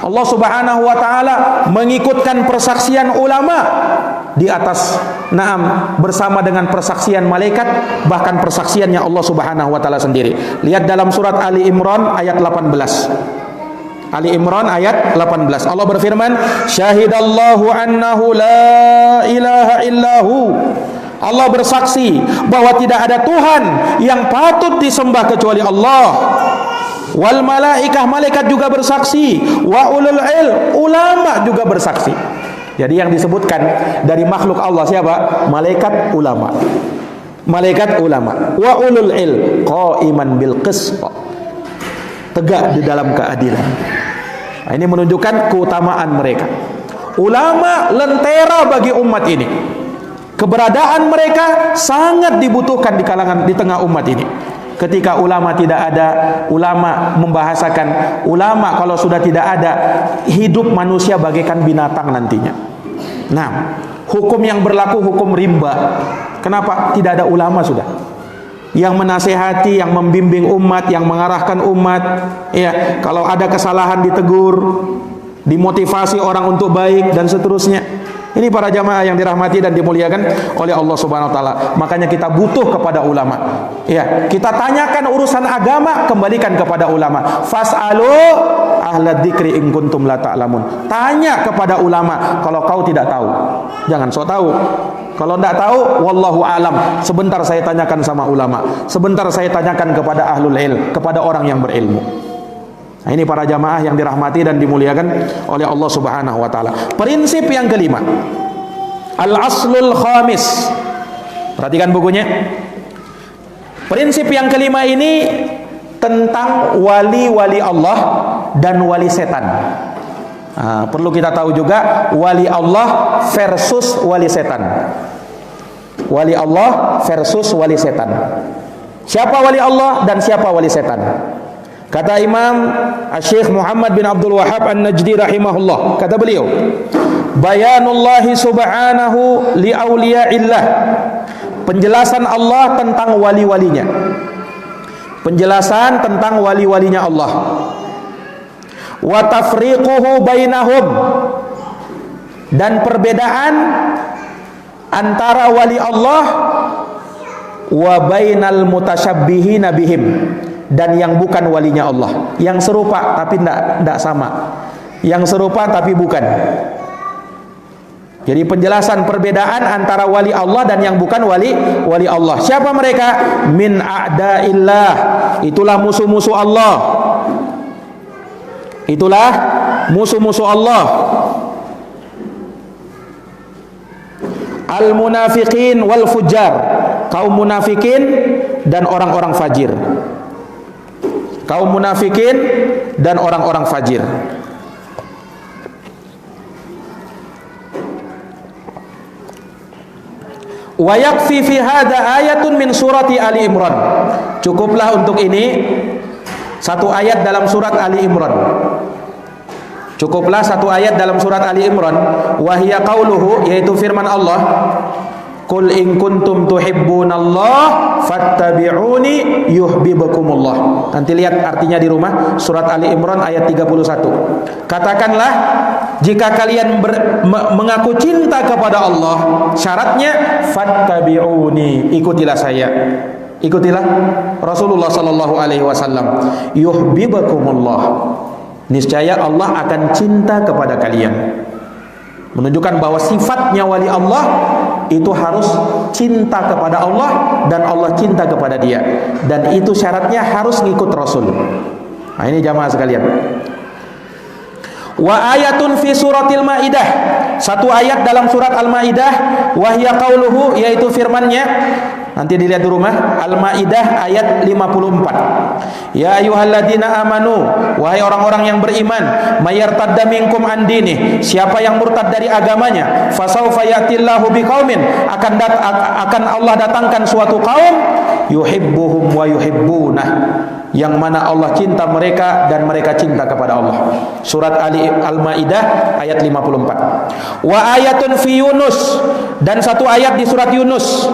Allah Subhanahu wa taala mengikutkan persaksian ulama di atas bersama dengan persaksian malaikat, bahkan persaksiannya Allah Subhanahu wa taala sendiri. Lihat dalam surat Ali Imran ayat 18. Ali Imran ayat 18. Allah berfirman, "Syahidallahu annahu la ilaha illahu." Allah bersaksi bahwa tidak ada Tuhan yang patut disembah kecuali Allah. Wal malaikah, malaikat juga bersaksi. Wa ulul ilm, ulama juga bersaksi. Jadi yang disebutkan dari makhluk Allah siapa? Malaikat, ulama. Malaikat, ulama. Wa ulul ilm qaiman bil qist, tegak di dalam keadilan. Nah, ini menunjukkan keutamaan mereka. Ulama lentera bagi umat ini. Keberadaan mereka sangat dibutuhkan di kalangan, di tengah umat ini. Ketika ulama tidak ada, ulama membahasakan, ulama kalau sudah tidak ada, hidup manusia bagaikan binatang nantinya. Nah, hukum yang berlaku hukum rimba. Kenapa? Tidak ada ulama sudah yang menasehati, yang membimbing umat, yang mengarahkan umat. Ya, kalau ada kesalahan ditegur, dimotivasi orang untuk baik dan seterusnya. Ini para jamaah yang dirahmati dan dimuliakan oleh Allah Subhanahu wa taala. Makanya kita butuh kepada ulama. Ya, kita tanyakan urusan agama, kembalikan kepada ulama. Fas'alu ahla dzikri in kuntum la ta'lamun. Tanya kepada ulama kalau kau tidak tahu. Jangan sok tahu. Kalau tidak tahu, wallahu alam. Sebentar saya tanyakan sama ulama. Sebentar saya tanyakan kepada ahlul ilm, kepada orang yang berilmu. Nah, ini para jamaah yang dirahmati dan dimuliakan oleh Allah Subhanahu wa taala. Prinsip yang kelima, al-aslul khamis. Perhatikan bukunya. Prinsip yang kelima ini tentang wali-wali Allah dan wali setan. Nah, perlu kita tahu juga wali Allah versus wali setan. Wali Allah versus wali setan. Siapa wali Allah dan siapa wali setan? Kata Imam Syekh Muhammad bin Abdul Wahhab An-Najdi rahimahullah, kata beliau, bayanullahi subhanahu li awliya'illah, penjelasan Allah tentang wali-walinya, penjelasan tentang wali-walinya Allah. Wa tafriquhu bainahum, dan perbedaan antara wali Allah wa bainal mutasyabbihin bihim, dan yang bukan walinya Allah, yang serupa tapi tidak sama, yang serupa tapi bukan. Jadi penjelasan perbedaan antara wali Allah dan yang bukan wali Allah. Siapa mereka? Min a'daillah, itulah musuh-musuh Allah. Itulah musuh-musuh Allah. Al-munafiqin wal fujjar, kaum munafikin dan orang-orang fajir. Kaum munafikin dan orang-orang fajir. Wa yakfi fi hadza ayatun min surati Ali Imran. Cukuplah untuk ini satu ayat dalam surat Ali Imran. Cukuplah satu ayat dalam surat Ali Imran. Wa hiya qauluhu, yaitu firman Allah, Qul in kuntum tuhibbunallah fattabi'uni yuhibbukumullah. Nanti lihat artinya di rumah, surat Ali Imran ayat 31. Katakanlah, jika kalian mengaku cinta kepada Allah, syaratnya fattabi'uni, ikutilah saya. Ikutilah Rasulullah sallallahu alaihi wasallam. Yuhibbukumullah. Niscaya Allah akan cinta kepada kalian. Menunjukkan bahwa sifatnya wali Allah itu harus cinta kepada Allah dan Allah cinta kepada dia, dan itu syaratnya harus ngikut Rasul. Nah, ini jamaah sekalian. Wa ayatun fi suratil Maidah, satu ayat dalam surat Al-Maidah, wa hiya qauluhu, yaitu firman-Nya. Nanti dilihat di rumah, Al-Maidah ayat 54. Ya ayyuhalladzina amanu, wahai orang-orang yang beriman, mayartadda minkum an dinih, siapa yang murtad dari agamanya, fasaufa yatillahu biqaumin, akan Allah datangkan suatu kaum, yuhibbuhum wa yuhibbunah, yang mana Allah cinta mereka dan mereka cinta kepada Allah. Surat Al-Maidah ayat 54. Wa ayatun fi Yunus, dan satu ayat di surat Yunus,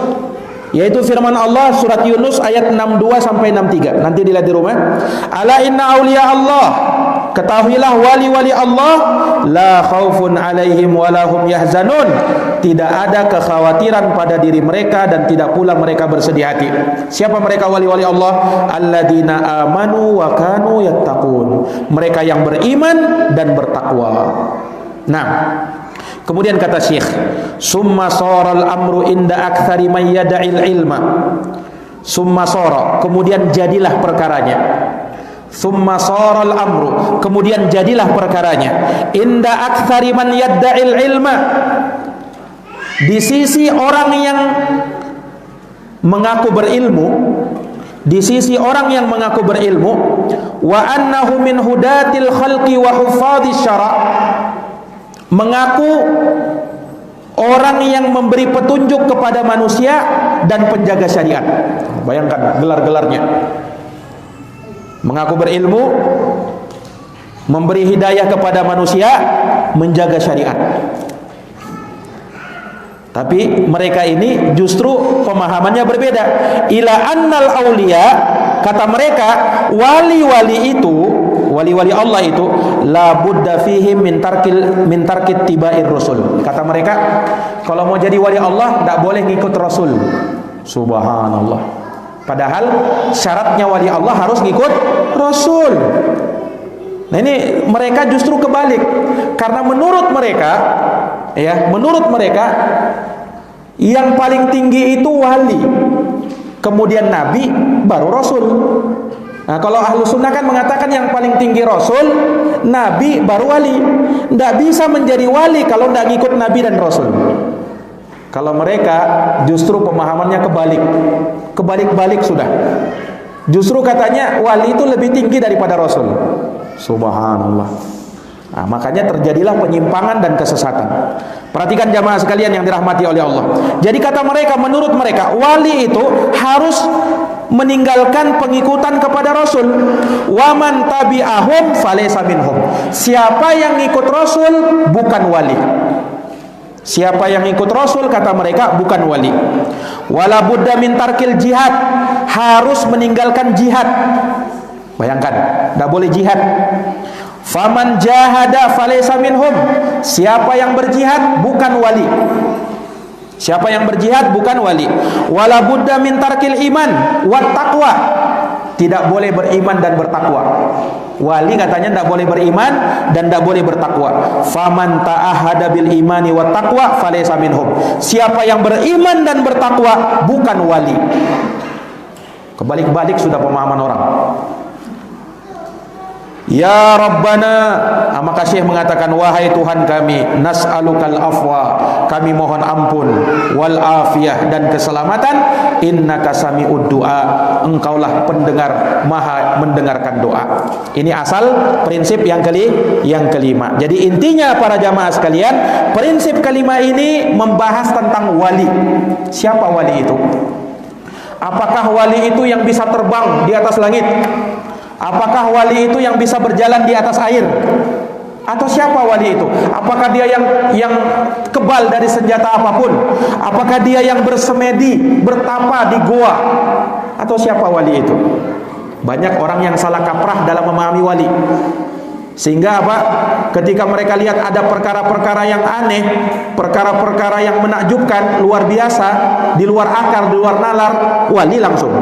yaitu firman Allah surat Yunus ayat 62 sampai 63. Nanti dilihat di rumah. Ala inna auliya Allah, ketahuilah wali-wali Allah, la khaufun alaihim wa lahum yahzanun, tidak ada kekhawatiran pada diri mereka dan tidak pula mereka bersedih hati. Siapa mereka wali-wali Allah? Alladzina amanu wa kanu yattaqun, mereka yang beriman dan bertakwa. Nah, kemudian kata Syekh, summa saral amru inda aktsari may yada'il ilma. Summa sara, kemudian jadilah perkaranya. Summa saral amru, kemudian jadilah perkaranya. Inda aktsari man yada'il ilma, di sisi orang yang mengaku berilmu, di sisi orang yang mengaku berilmu, wa annahu min hudatil khalqi wa huffadhish syara', mengaku orang yang memberi petunjuk kepada manusia dan penjaga syariat. Bayangkan gelar-gelarnya. Mengaku berilmu, memberi hidayah kepada manusia, menjaga syariat. Tapi mereka ini justru pemahamannya berbeda. Ila annal auliya, kata mereka, wali-wali itu, wali-wali Allah itu, la budda fihim min tarkit tibair rasul. Kata mereka, kalau mau jadi wali Allah tidak boleh ngikut Rasul. Subhanallah. Padahal syaratnya wali Allah harus ngikut Rasul. Nah, ini mereka justru kebalik. Karena menurut mereka, yang paling tinggi itu wali, kemudian nabi, baru Rasul. Nah, kalau ahlu sunnah kan mengatakan yang paling tinggi Rasul, nabi, baru wali. Tidak bisa menjadi wali kalau tidak ngikut nabi dan Rasul. Kalau mereka justru pemahamannya kebalik sudah. Justru katanya wali itu lebih tinggi daripada Rasul. Subhanallah. Nah, makanya terjadilah penyimpangan dan kesesatan. Perhatikan jamaah sekalian yang dirahmati oleh Allah. Jadi kata mereka, menurut mereka wali itu harus meninggalkan pengikutan kepada Rasul. Waman tabi'ahum falaysa minhum. Siapa yang ikut Rasul bukan wali. Siapa yang ikut Rasul, kata mereka, bukan wali. Wala budda min tarkil jihad, harus meninggalkan jihad. Bayangkan, tidak boleh jihad. Faman jahada falaysa minhum. Siapa yang berjihad bukan wali. Siapa yang berjihad bukan wali. Wala budda min tarkil iman wat taqwa. Tidak boleh beriman dan bertakwa. Wali katanya tidak boleh beriman dan tidak boleh bertakwa. Faman ta'ahada bil imani wat taqwa falaysa minhum. Siapa yang beriman dan bertakwa bukan wali. Kebalik-balik sudah pemahaman orang. Ya Rabbana, maka Syekh mengatakan, wahai Tuhan kami, nas'alukal afwa, kami mohon ampun, wal afiyah, dan keselamatan, innaka sami'ud du'a, engkaulah pendengar, maha mendengarkan doa. Ini asal prinsip yang kelima. Jadi intinya para jamaah sekalian, prinsip kelima ini membahas tentang wali. Siapa wali itu? Apakah wali itu yang bisa terbang di atas langit? Apakah wali itu yang bisa berjalan di atas air? Atau siapa wali itu? Apakah dia yang kebal dari senjata apapun? Apakah dia yang bersemedi, bertapa di goa? Atau siapa wali itu? Banyak orang yang salah kaprah dalam memahami wali. Sehingga apa? Ketika mereka lihat ada perkara-perkara yang aneh, perkara-perkara yang menakjubkan, luar biasa, di luar akal, di luar nalar, wali langsung.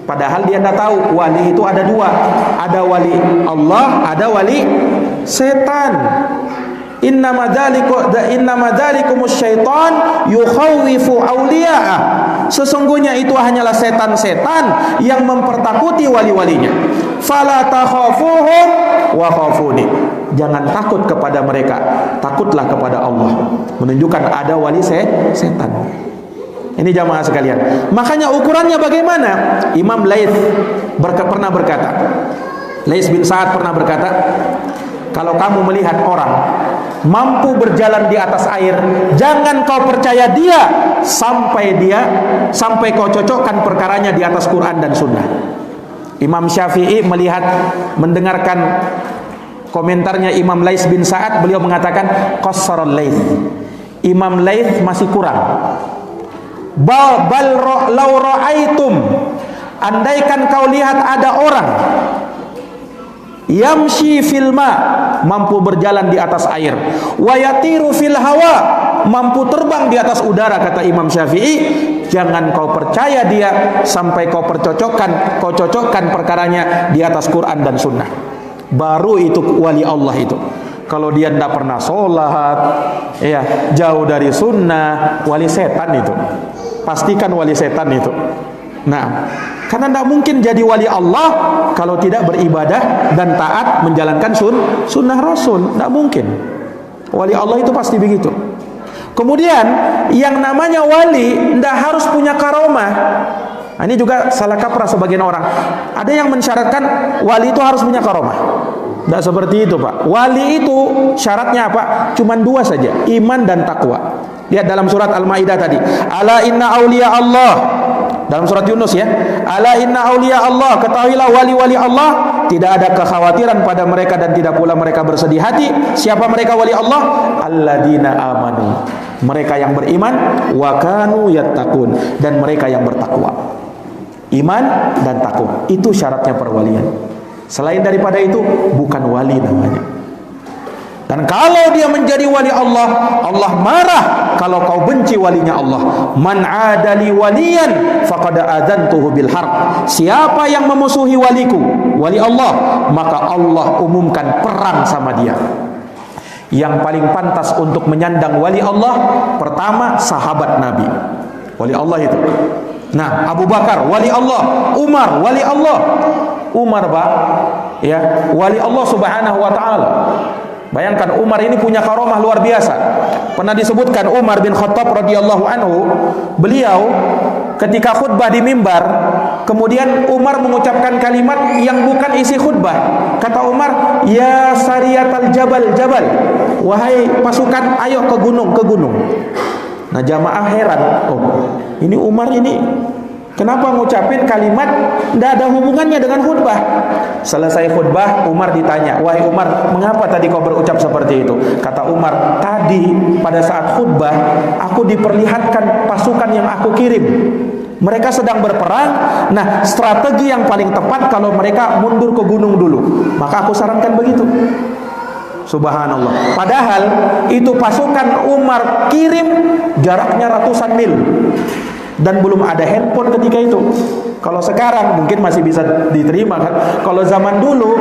Padahal dia tidak tahu wali itu ada dua. Ada wali Allah, ada wali setan. Innama dzalikumus syaitan yukhawwifu awliya'ah. Sesungguhnya itu hanyalah setan-setan yang mempertakuti wali-walinya. Fala takhafuhum wa khafuni. Jangan takut kepada mereka, takutlah kepada Allah. Menunjukkan ada wali setan. Ini jamaah sekalian. Makanya ukurannya bagaimana? Imam Laits pernah berkata, Laits bin Sa'ad pernah berkata, kalau kamu melihat orang mampu berjalan di atas air, jangan kau percaya dia sampai kau cocokkan perkaranya di atas Quran dan Sunnah. Imam Syafi'i mendengarkan komentarnya Imam Laits bin Sa'ad, beliau mengatakan qassarul Laits. Imam Laits masih kurang. Bal law ra'aitum, andaikan kau lihat ada orang yamshi fil ma, mampu berjalan di atas air, wa yatiru fil hawa, mampu terbang di atas udara, kata Imam Syafi'i, jangan kau percaya dia sampai kau cocokkan perkaranya di atas Quran dan Sunnah. Baru itu wali Allah itu. Kalau dia tidak pernah sholat, ya, jauh dari sunnah, wali setan itu. Pastikan wali setan itu. Nah, karena tidak mungkin jadi wali Allah kalau tidak beribadah dan taat menjalankan sunnah Rasul. Tidak mungkin. Wali Allah itu pasti begitu. Kemudian yang namanya wali tidak harus punya karomah. Nah, ini juga salah kaprah sebagian orang. Ada yang mensyaratkan wali itu harus punya karomah. Tidak seperti itu, Pak. Wali itu syaratnya apa? Cuman dua saja, iman dan takwa. Lihat dalam surat Al-Maidah tadi. Ala inna awliya Allah. Dalam surat Yunus ya. Ala inna awliya Allah. Ketahuilah wali-wali Allah, tidak ada kekhawatiran pada mereka dan tidak pula mereka bersedih hati. Siapa mereka wali Allah? Alladzina amanu. Mereka yang beriman, wa kanu yattaqun, dan mereka yang bertakwa. Iman dan takwa. Itu syaratnya perwalian. Selain daripada itu bukan wali namanya. Dan kalau dia menjadi wali Allah, Allah marah kalau kau benci walinya Allah. Man adali waliyan faqad adzantuhu bil harb. Siapa yang memusuhi waliku, wali Allah, maka Allah umumkan perang sama dia. Yang paling pantas untuk menyandang wali Allah, pertama sahabat Nabi. Wali Allah itu. Nah, Abu Bakar wali Allah, Umar wali Allah. Umar, Pak, ya, wali Allah Subhanahu wa taala. Bayangkan, Umar ini punya karomah luar biasa. Pernah disebutkan Umar bin Khattab radhiyallahu anhu, beliau ketika khutbah di mimbar, kemudian Umar mengucapkan kalimat yang bukan isi khutbah. Kata Umar, ya sariyatal jabal, wahai pasukan, ayo ke gunung. Nah, jamaah heran, oh, ini Umar ini kenapa ngucapin kalimat tidak ada hubungannya dengan khutbah? Selesai khutbah, Umar ditanya, wahai Umar, mengapa tadi kau berucap seperti itu? Kata Umar, tadi pada saat khutbah aku diperlihatkan pasukan yang aku kirim. Mereka sedang berperang. Nah, strategi yang paling tepat kalau mereka mundur ke gunung dulu. Maka aku sarankan begitu. Subhanallah. Padahal itu pasukan Umar kirim jaraknya ratusan mil. Dan belum ada handphone ketika itu. Kalau sekarang mungkin masih bisa diterima kan. Kalau zaman dulu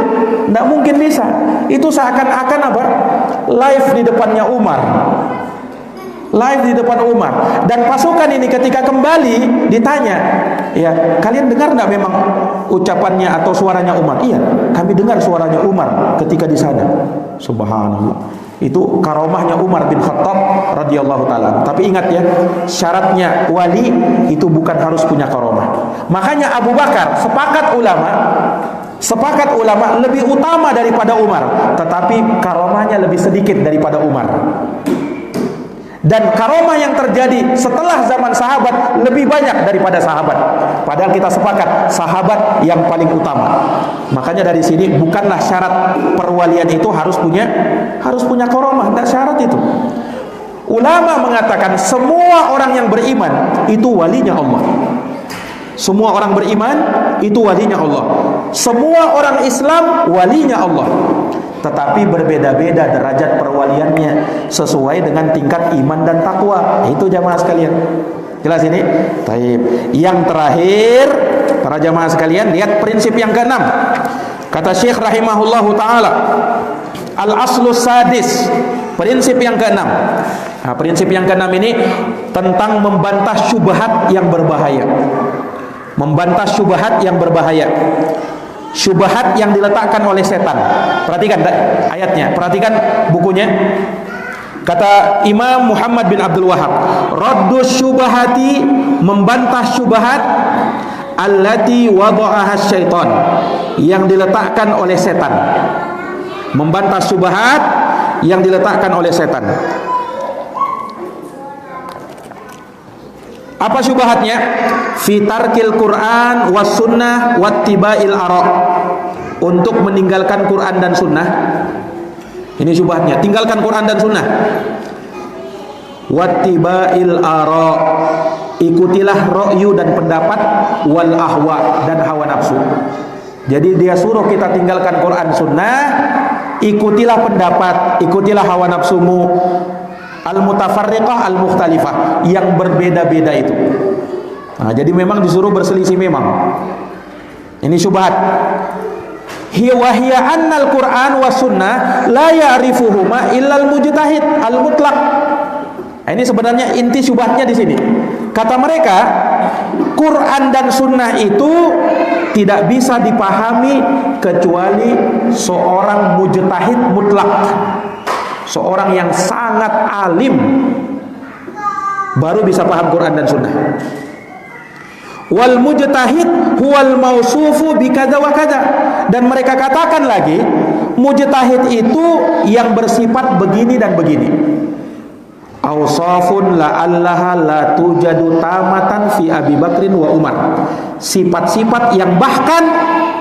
tidak mungkin bisa. Itu seakan-akan apa? Live di depannya Umar. Live di depan Umar. Dan pasukan ini ketika kembali ditanya, ya, kalian dengar tidak memang ucapannya atau suaranya Umar? Iya, kami dengar suaranya Umar ketika di sana. Subhanallah. Itu karomahnya Umar bin Khattab radhiyallahu taala. Tapi ingat ya, syaratnya wali itu bukan harus punya karomah. Makanya Abu Bakar, sepakat ulama lebih utama daripada Umar, tetapi karomahnya lebih sedikit daripada Umar. Dan karomah yang terjadi setelah zaman sahabat lebih banyak daripada sahabat. Padahal kita sepakat sahabat yang paling utama. Makanya dari sini bukanlah syarat perwalian itu harus punya karomah, tidak syarat itu. Ulama mengatakan semua orang yang beriman itu walinya Allah. Semua orang beriman itu walinya Allah. Semua orang Islam walinya Allah. Tetapi berbeda-beda derajat perwaliannya sesuai dengan tingkat iman dan takwa. Itu jamaah sekalian. Jelas ini? Taib. Yang terakhir, para jamaah sekalian, lihat prinsip yang keenam. Kata Syekh rahimahullahu taala, al-aslus sadis, prinsip yang keenam. Nah, prinsip yang keenam ini tentang membantah syubhat yang berbahaya. Membantah syubhat yang berbahaya. Syubhat yang diletakkan oleh setan. Perhatikan ayatnya, perhatikan bukunya. Kata Imam Muhammad bin Abdul Wahab, raddus syubhati, membantah syubhat allati wada'aha syaitan, yang diletakkan oleh setan. Membantah syubhat yang diletakkan oleh setan. Apa syubhatnya? Fitarkil Quran was sunnah wattiba'il ara'. Untuk meninggalkan Quran dan sunnah. Ini syubhatnya, tinggalkan Quran dan sunnah. Wattiba'il ara', ikutilah ra'yu dan pendapat, wal ahwa, dan hawa nafsu. Jadi dia suruh kita tinggalkan Quran sunnah, ikutilah pendapat, ikutilah hawa nafsumu, al-mutafarriqah al-mukhtalifah, yang berbeda-beda itu. Nah, jadi memang disuruh berselisih memang. Ini syubhat. Hiya wa hiya annal Qur'an wa sunnah la ya'rifuhuma illa al-mujtahid al-mutlaq. Nah, ini sebenarnya inti syubhatnya di sini. Kata mereka, Quran dan sunnah itu tidak bisa dipahami kecuali seorang mujtahid mutlak. Seorang yang sangat alim baru bisa paham Quran dan sunnah. Wal mujtahid huwal mausufu bikadza wa kadza. Dan mereka katakan lagi, mujtahid itu yang bersifat begini dan begini. Awsafun la'allaha la tujadu tamatan fi Abi Bakrin wa Umar. Sifat-sifat yang bahkan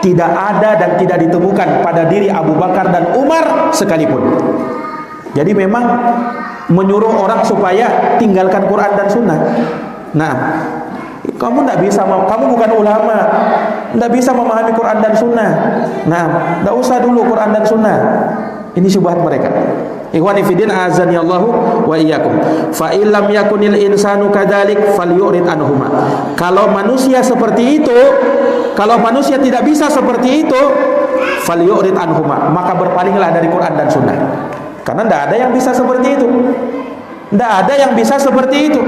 tidak ada dan tidak ditemukan pada diri Abu Bakar dan Umar sekalipun. Jadi memang menyuruh orang supaya tinggalkan Quran dan sunnah. Nah, kamu tidak bisa, kamu bukan ulama, tidak bisa memahami Quran dan sunnah. Nah, tidak usah dulu Quran dan sunnah. Ini syubhat mereka. Ikhwani fiddin azani Allahu wa iyyakum. Fa illam yakunil insanu kadzalik falyurid anhuma. Kalau manusia seperti itu, kalau manusia tidak bisa seperti itu, falyurid anhuma, maka berpalinglah dari Quran dan sunnah. Karena tidak ada yang bisa seperti itu. Tidak ada yang bisa seperti itu.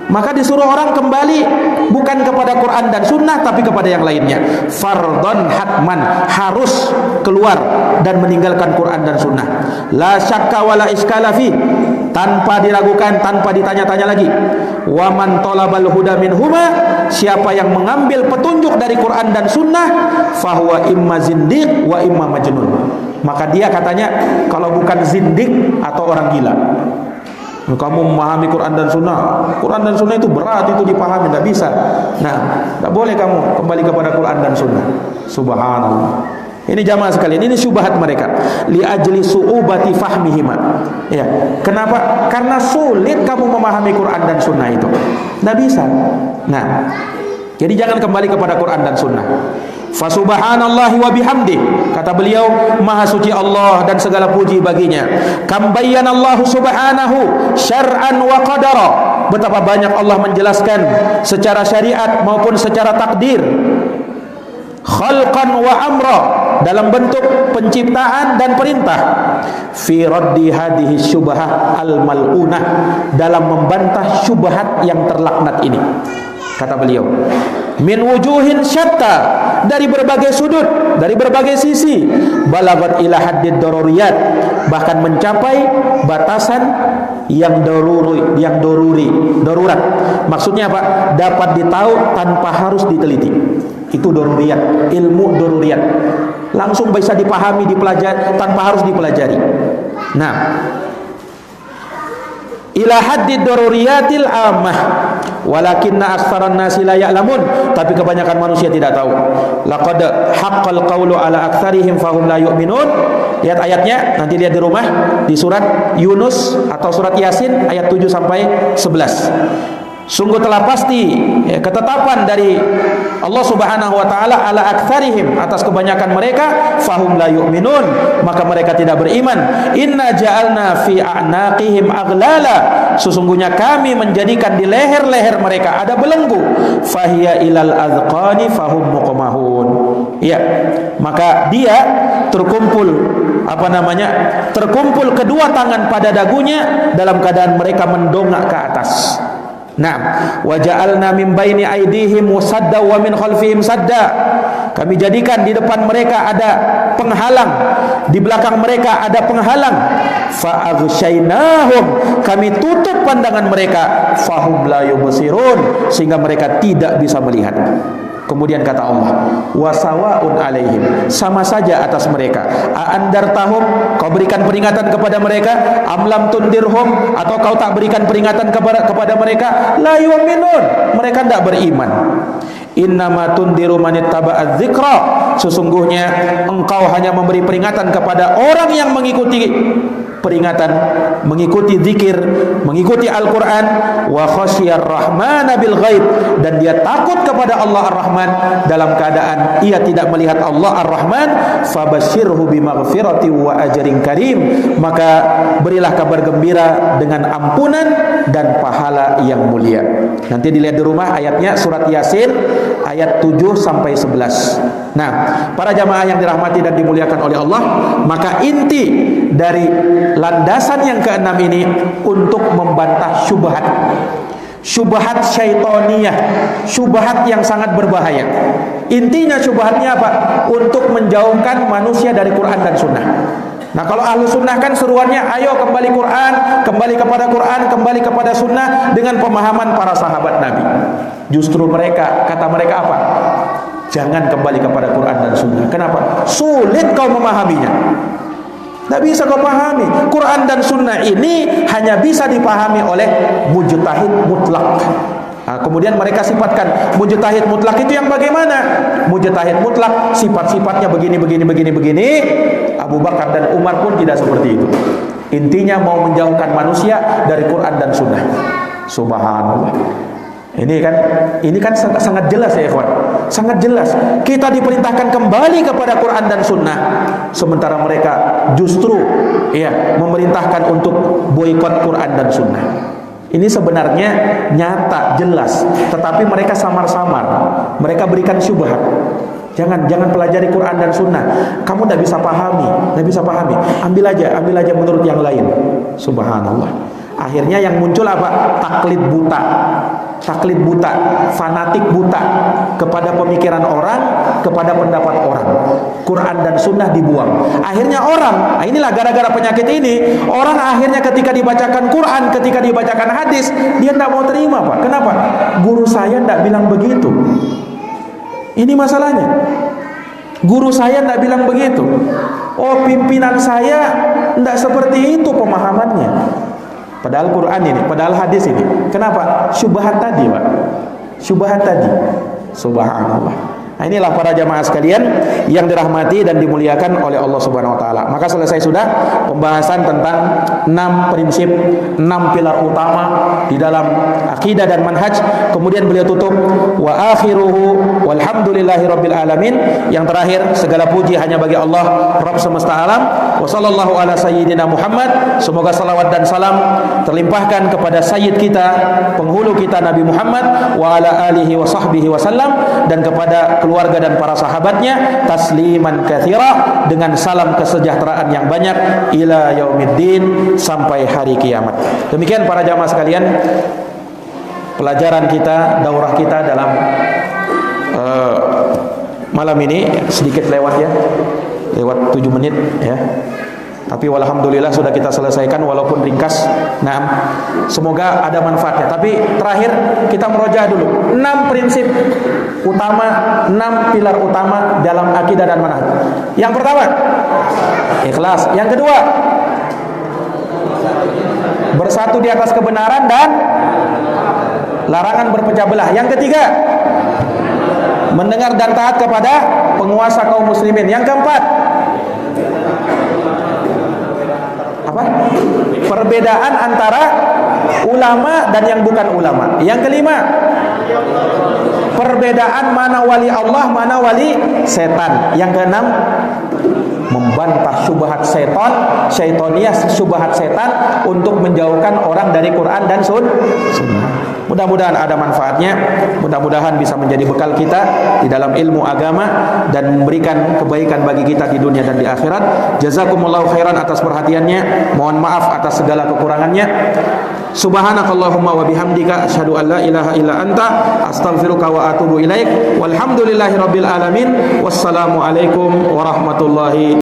Maka disuruh orang kembali bukan kepada Quran dan sunnah, tapi kepada yang lainnya. Fardhon hatman, harus keluar dan meninggalkan Quran dan sunnah. La syakka wala iskala fi, tanpa diragukan, tanpa ditanya-tanya lagi. Wa man talabal huda minhuma, siapa yang mengambil petunjuk dari Quran dan sunnah, fahuwa imma zindiq wa imma majnun. Maka dia katanya kalau bukan zindik atau orang gila. Kamu memahami Quran dan sunnah, Quran dan sunnah itu berat, itu dipahami, tidak bisa. Nah, tidak boleh kamu kembali kepada Quran dan sunnah. Subhanallah. Ini jamaah sekalian, ini syubhat mereka. Li ajli su'ubati fahmihima. Ya, kenapa? Karena sulit kamu memahami Quran dan Sunnah itu. Nggak bisa. Nah, jadi jangan kembali kepada Quran dan Sunnah. Fa subhanallahi wa bihamdi, kata beliau, maha suci Allah dan segala puji baginya. Kam bayyanallahu subhanahu syar'an wa qadara, betapa banyak Allah menjelaskan secara syariat maupun secara takdir, khalqan wa amra, dalam bentuk penciptaan dan perintah, fi raddi hadhihi syubhah al-mal'unah, dalam membantah syubhat yang terlaknat ini. Kata beliau, min wujuhin syatta, dari berbagai sudut, dari berbagai sisi, balagat ila haddid daruriyat, bahkan mencapai batasan yang darurat. Maksudnya apa? Dapat ditahu tanpa harus diteliti. Itu daruriyat, ilmu daruriyat. Langsung bisa dipahami, dipelajari tanpa harus dipelajari. Nah, ila haddid daruriyatil ammah, walakinna aktsaran nasi la ya'lamun, tapi kebanyakan manusia tidak tahu. Laqad haqqal qawlu ala aktsarihim fahum la yu'minun. Lihat ayatnya, nanti lihat di rumah, di surat Yunus atau surat Yasin ayat 7 sampai 11. Sungguh telah pasti ketetapan dari Allah Subhanahu wa taala ala aktsarihim, atas kebanyakan mereka, fahum la yu'minun, maka mereka tidak beriman. Inna ja'alna fi a'naqihim aghlala, sesungguhnya kami menjadikan di leher-leher mereka ada belenggu, fahiya ilal azqani fahum muqmahun. Ya, maka dia terkumpul kedua tangan pada dagunya dalam keadaan mereka mendongak ke atas. Nah, wa ja'alna min baini aydihim sadda wa min khalfihim sadda, kami jadikan di depan mereka ada penghalang, di belakang mereka ada penghalang. Fa aghshaynahum, kami tutup pandangan mereka, fahum la yubsirun, sehingga mereka tidak bisa melihat. Kemudian kata Allah, wasawaun alaihim, sama saja atas mereka, aandartahum, kau berikan peringatan kepada mereka, amlam tundirhum, atau kau tak berikan peringatan kepada mereka, la yu'minun, mereka tidak beriman. Innama tundiru manittaba'adz dzikra, sesungguhnya engkau hanya memberi peringatan kepada orang yang mengikuti peringatan, mengikuti zikir, mengikuti Al-Quran, wa khasyiyar rahmana bil ghaib, dan dia takut kepada Allah Ar-Rahman dalam keadaan ia tidak melihat Allah Ar-Rahman. Fabasyirhu bimaghfirati wa ajrin karim, maka berilah kabar gembira dengan ampunan dan pahala yang mulia. Nanti dilihat di rumah ayatnya, surat Yasin ayat 7 sampai 11. Nah, para jamaah yang dirahmati dan dimuliakan oleh Allah, maka inti dari landasan yang keenam ini untuk membantah syubhat syaitoniyah, syubhat yang sangat berbahaya. Intinya syubhatnya apa? Untuk menjauhkan manusia dari Quran dan Sunnah. Nah, kalau ahlu sunnah kan seruannya, ayo kembali Quran, kembali kepada Quran, kembali kepada Sunnah dengan pemahaman para sahabat Nabi. Justru mereka, kata mereka apa? Jangan kembali kepada Quran dan Sunnah. Kenapa? Sulit kau memahaminya. Tidak bisa kau pahami. Quran dan Sunnah ini hanya bisa dipahami oleh mujtahid mutlak. Nah, kemudian mereka sifatkan mujtahid mutlak itu yang bagaimana? Mujtahid mutlak sifat-sifatnya begini. Abu Bakar dan Umar pun tidak seperti itu. Intinya mau menjauhkan manusia dari Quran dan Sunnah. Subhanallah. Ini kan sangat jelas ya ikhwan. Sangat jelas. Kita diperintahkan kembali kepada Quran dan Sunnah, sementara mereka justru memerintahkan untuk boikot Quran dan Sunnah. Ini sebenarnya nyata, jelas, tetapi mereka samar-samar. Mereka berikan syubhat. Jangan pelajari Quran dan Sunnah. Kamu tidak bisa pahami. Ambil aja menurut yang lain. Subhanallah. Akhirnya yang muncul apa? Taklid buta, fanatik buta kepada pemikiran orang, kepada pendapat orang. Quran dan Sunnah dibuang. Akhirnya orang, inilah gara-gara penyakit ini, orang akhirnya ketika dibacakan Quran, ketika dibacakan hadis, dia tidak mau terima, Pak. Kenapa? Guru saya tidak bilang begitu. Ini masalahnya. Guru saya tidak bilang begitu. Oh, pimpinan saya tidak seperti itu pemahamannya. Padahal Quran ini, padahal hadis ini. Kenapa? Syubhat tadi, Pak. Syubhat tadi. Subhanallah. Nah, inilah para jamaah sekalian yang dirahmati dan dimuliakan oleh Allah Subhanahu wa taala. Maka selesai sudah pembahasan tentang 6 prinsip, 6 pilar utama di dalam akidah dan manhaj. Kemudian beliau tutup wa akhiruhu walhamdulillahirabbil alamin. Yang terakhir, segala puji hanya bagi Allah Rabb semesta alam. Wa sallallahu ala sayyidina Muhammad. Semoga salawat dan salam terlimpahkan kepada sayyid kita, penghulu kita Nabi Muhammad wa ala alihi wa sahbihi wasallam, dan kepada keluarga dan para sahabatnya tasliman katsira, dengan salam kesejahteraan yang banyak ila yaumiddin, sampai hari kiamat. Demikian para jamaah sekalian, pelajaran kita, daurah kita dalam malam ini sedikit lewat ya, lewat 7 menit ya. Tapi walhamdulillah sudah kita selesaikan walaupun ringkas. Nah, semoga ada manfaatnya. Tapi terakhir kita merojaah dulu 6 prinsip utama, 6 pilar utama dalam akidah dan manhaj. Yang pertama, ikhlas. Yang kedua, bersatu di atas kebenaran dan larangan berpecah belah. Yang ketiga, mendengar dan taat kepada penguasa kaum muslimin. Yang keempat, perbedaan antara ulama dan yang bukan ulama. Yang kelima, perbedaan mana wali Allah, mana wali setan. Yang keenam, membantah syubhat setan, syaitoniyah, syubhat setan, untuk menjauhkan orang dari Quran dan sunnah. Mudah-mudahan ada manfaatnya, mudah-mudahan bisa menjadi bekal kita di dalam ilmu agama dan memberikan kebaikan bagi kita di dunia dan di akhirat. Jazakumullahu khairan atas perhatiannya. Mohon maaf atas segala kekurangannya. Subhanakallahumma wa bihamdika asyhadu an la ilaha illa anta astaghfiruka wa atubu ilaik. Walhamdulillahirabbil alamin. Wassalamu alaikum warahmatullahi